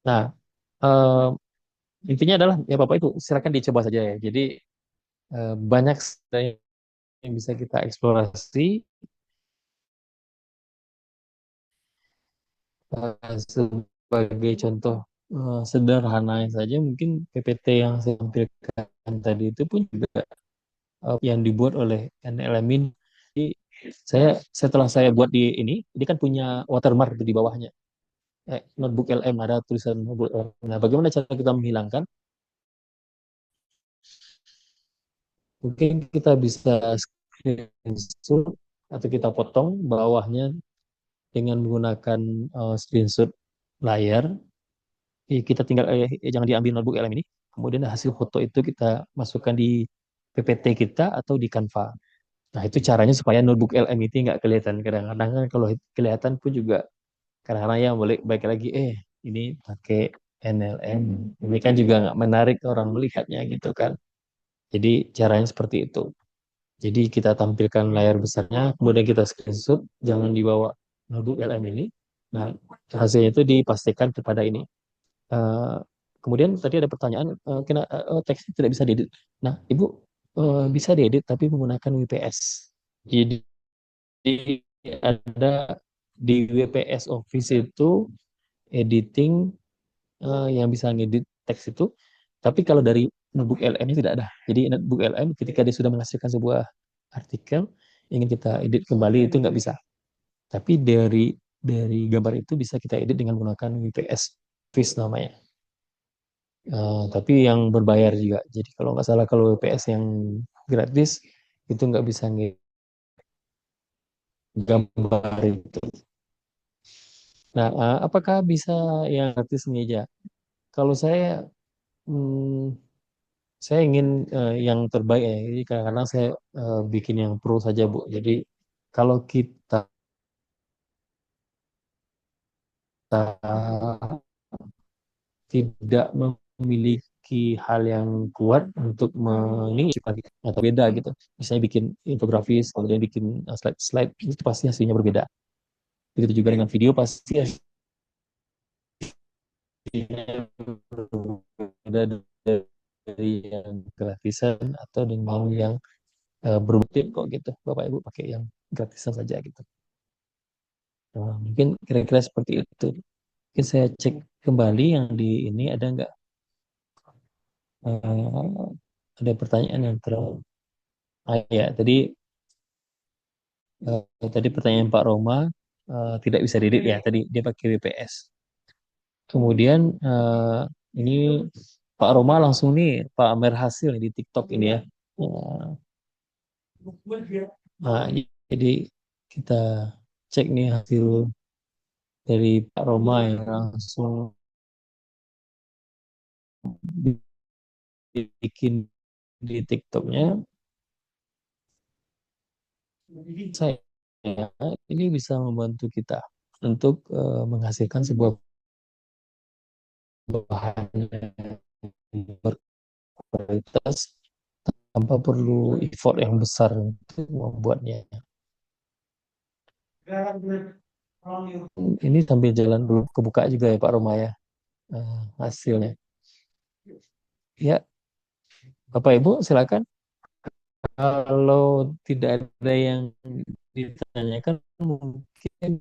Nah, eh, intinya adalah ya Bapak Ibu silakan dicoba saja ya. Jadi banyak yang bisa kita eksplorasi. Sebagai contoh sederhananya saja, mungkin PPT yang saya tampilkan tadi itu pun juga yang dibuat oleh NLM ini. Jadi setelah saya buat ini kan punya watermark di bawahnya. Notebook LM, ada tulisan notebook LM. Nah, bagaimana cara kita menghilangkan? Mungkin kita bisa screenshot atau kita potong bawahnya dengan menggunakan screenshot layar. Kita tinggal jangan diambil notebook LM ini, kemudian hasil foto itu kita masukkan di PPT kita atau di Canva. Nah, itu caranya supaya notebook LM itu nggak kelihatan. Kadang-kadang kan kalau kelihatan pun juga kadang-kadang ya boleh baik lagi, ini pakai NLM. Ini kan juga nggak menarik orang melihatnya gitu kan. Jadi caranya seperti itu. Jadi kita tampilkan layar besarnya, kemudian kita screenshot, jangan dibawa notebook LM ini. Nah, hasilnya itu dipastikan kepada ini. Eh, Kemudian tadi ada pertanyaan, teksnya tidak bisa diedit. Nah, Ibu bisa diedit tapi menggunakan WPS. Jadi ada di WPS Office itu editing yang bisa ngedit teks itu. Tapi kalau dari notebook LM ini tidak ada. Jadi notebook LM ketika dia sudah menghasilkan sebuah artikel ingin kita edit kembali itu nggak bisa. Tapi dari gambar itu bisa kita edit dengan menggunakan WPS Office namanya. Tapi yang berbayar juga. Jadi kalau nggak salah kalau WPS yang gratis itu nggak bisa gambar itu. Nah, apakah bisa yang gratis aja? Kalau hmm, saya ingin yang terbaik ya. Jadi kadang-kadang saya bikin yang pro saja, Bu. Jadi kalau kita tidak memiliki hal yang kuat untuk ini atau beda gitu. Misalnya bikin infografis, kemudian bikin slide-slide, itu pasti hasilnya berbeda. Begitu juga dengan video, pasti hasilnya berbeda dari yang gratisan atau dengan yang berbukti kok gitu. Bapak Ibu pakai yang gratisan saja gitu. Nah, mungkin kira-kira seperti itu. Mungkin saya cek kembali yang di ini ada nggak ada pertanyaan yang terlalu. Ya, tadi pertanyaan Pak Roma tidak bisa diedit ya. Tadi dia pakai WPS. Kemudian ini Pak Roma langsung nih Pak Amer hasil di TikTok ini ya. Nah, jadi kita cek nih hasil dari Pak Roma yang langsung bikin di TikToknya. saya ini bisa membantu kita untuk menghasilkan sebuah bahan yang berkualitas tanpa perlu effort yang besar untuk membuatnya. Ini sambil jalan dulu kebuka juga ya Pak Roma ya, hasilnya. Ya, Bapak Ibu silakan. Kalau tidak ada yang ditanyakan, mungkin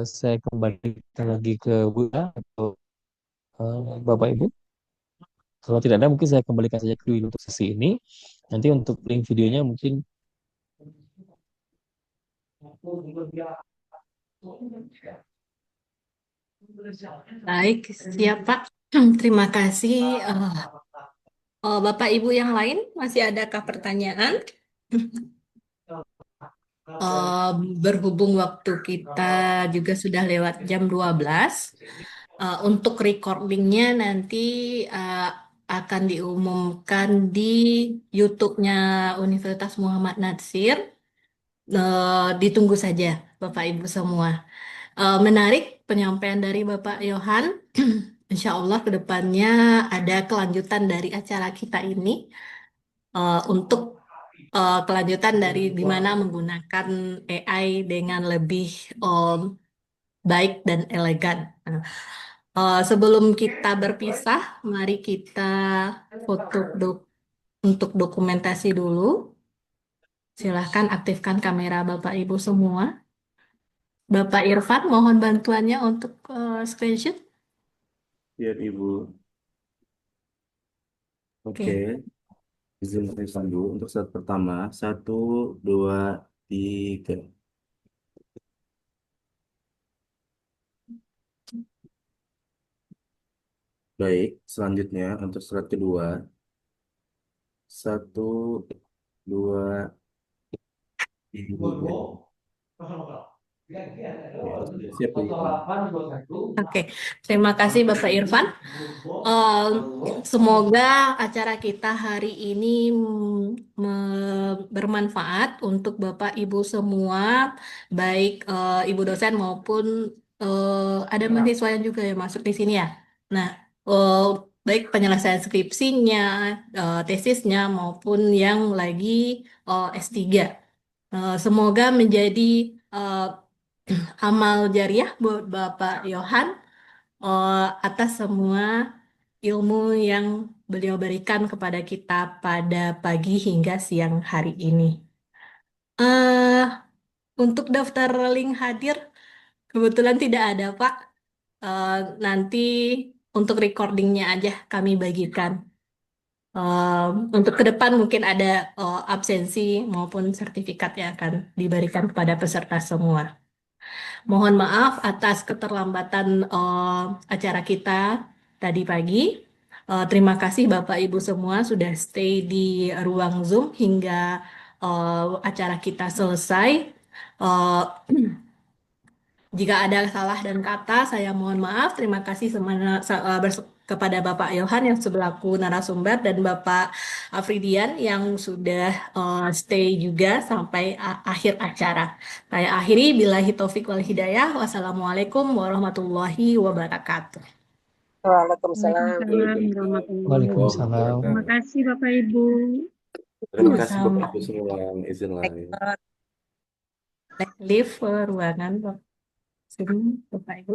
saya kembalikan lagi ke Buya atau Bapak Ibu. Kalau tidak ada, mungkin saya kembalikan saja dulu untuk sesi ini. Nanti untuk link videonya mungkin Baik, siap Pak. Terima kasih. Bapak Ibu yang lain, masih adakah pertanyaan? Berhubung waktu kita juga sudah lewat jam 12, untuk recordingnya nanti akan diumumkan di YouTube-nya Universitas Muhammad Natsir. Ditunggu saja Bapak Ibu semua. Menarik penyampaian dari Bapak Yohan. Insya Allah ke depannya ada kelanjutan dari acara kita ini untuk kelanjutan dari gimana menggunakan AI dengan lebih baik dan elegan. Sebelum kita berpisah, mari kita foto untuk dokumentasi dulu. Silahkan aktifkan kamera Bapak Ibu semua. Bapak Irfan, mohon bantuannya untuk screenshot. Ya, Ibu. Oke. Izin saya dulu untuk slide pertama. 1, 2, 3. Baik, selanjutnya untuk slide kedua. 1, 2, 3. Siap, Bu. Oke, terima kasih Bapak Irfan. Semoga acara kita hari ini bermanfaat untuk Bapak Ibu semua, baik Ibu dosen maupun ada mahasiswa yang juga yang masuk di sini ya. Nah, baik penyelesaian skripsinya, tesisnya maupun yang lagi S3. Semoga menjadi amal jariah buat Bapak Yohan atas semua ilmu yang beliau berikan kepada kita pada pagi hingga siang hari ini. Untuk daftar link hadir, kebetulan tidak ada Pak. Nanti untuk recordingnya aja kami bagikan. Untuk ke depan mungkin ada absensi maupun sertifikat yang akan diberikan kepada peserta semua. Mohon maaf atas keterlambatan acara kita tadi pagi. Terima kasih Bapak Ibu semua sudah stay di ruang Zoom hingga acara kita selesai. Jika ada salah dan kata, saya mohon maaf. Terima kasih kepada Bapak Ilhan yang selaku narasumber dan Bapak Afridian yang sudah stay juga sampai akhir acara. Saya akhiri, billahi taufik wal hidayah. Wassalamualaikum warahmatullahi wabarakatuh. Waalaikumsalam. Waalaikumsalam. Terima kasih Bapak Ibu. Terima kasih Bapak Ibu semua. Izin lain. Leave ruangan Bapak Ibu.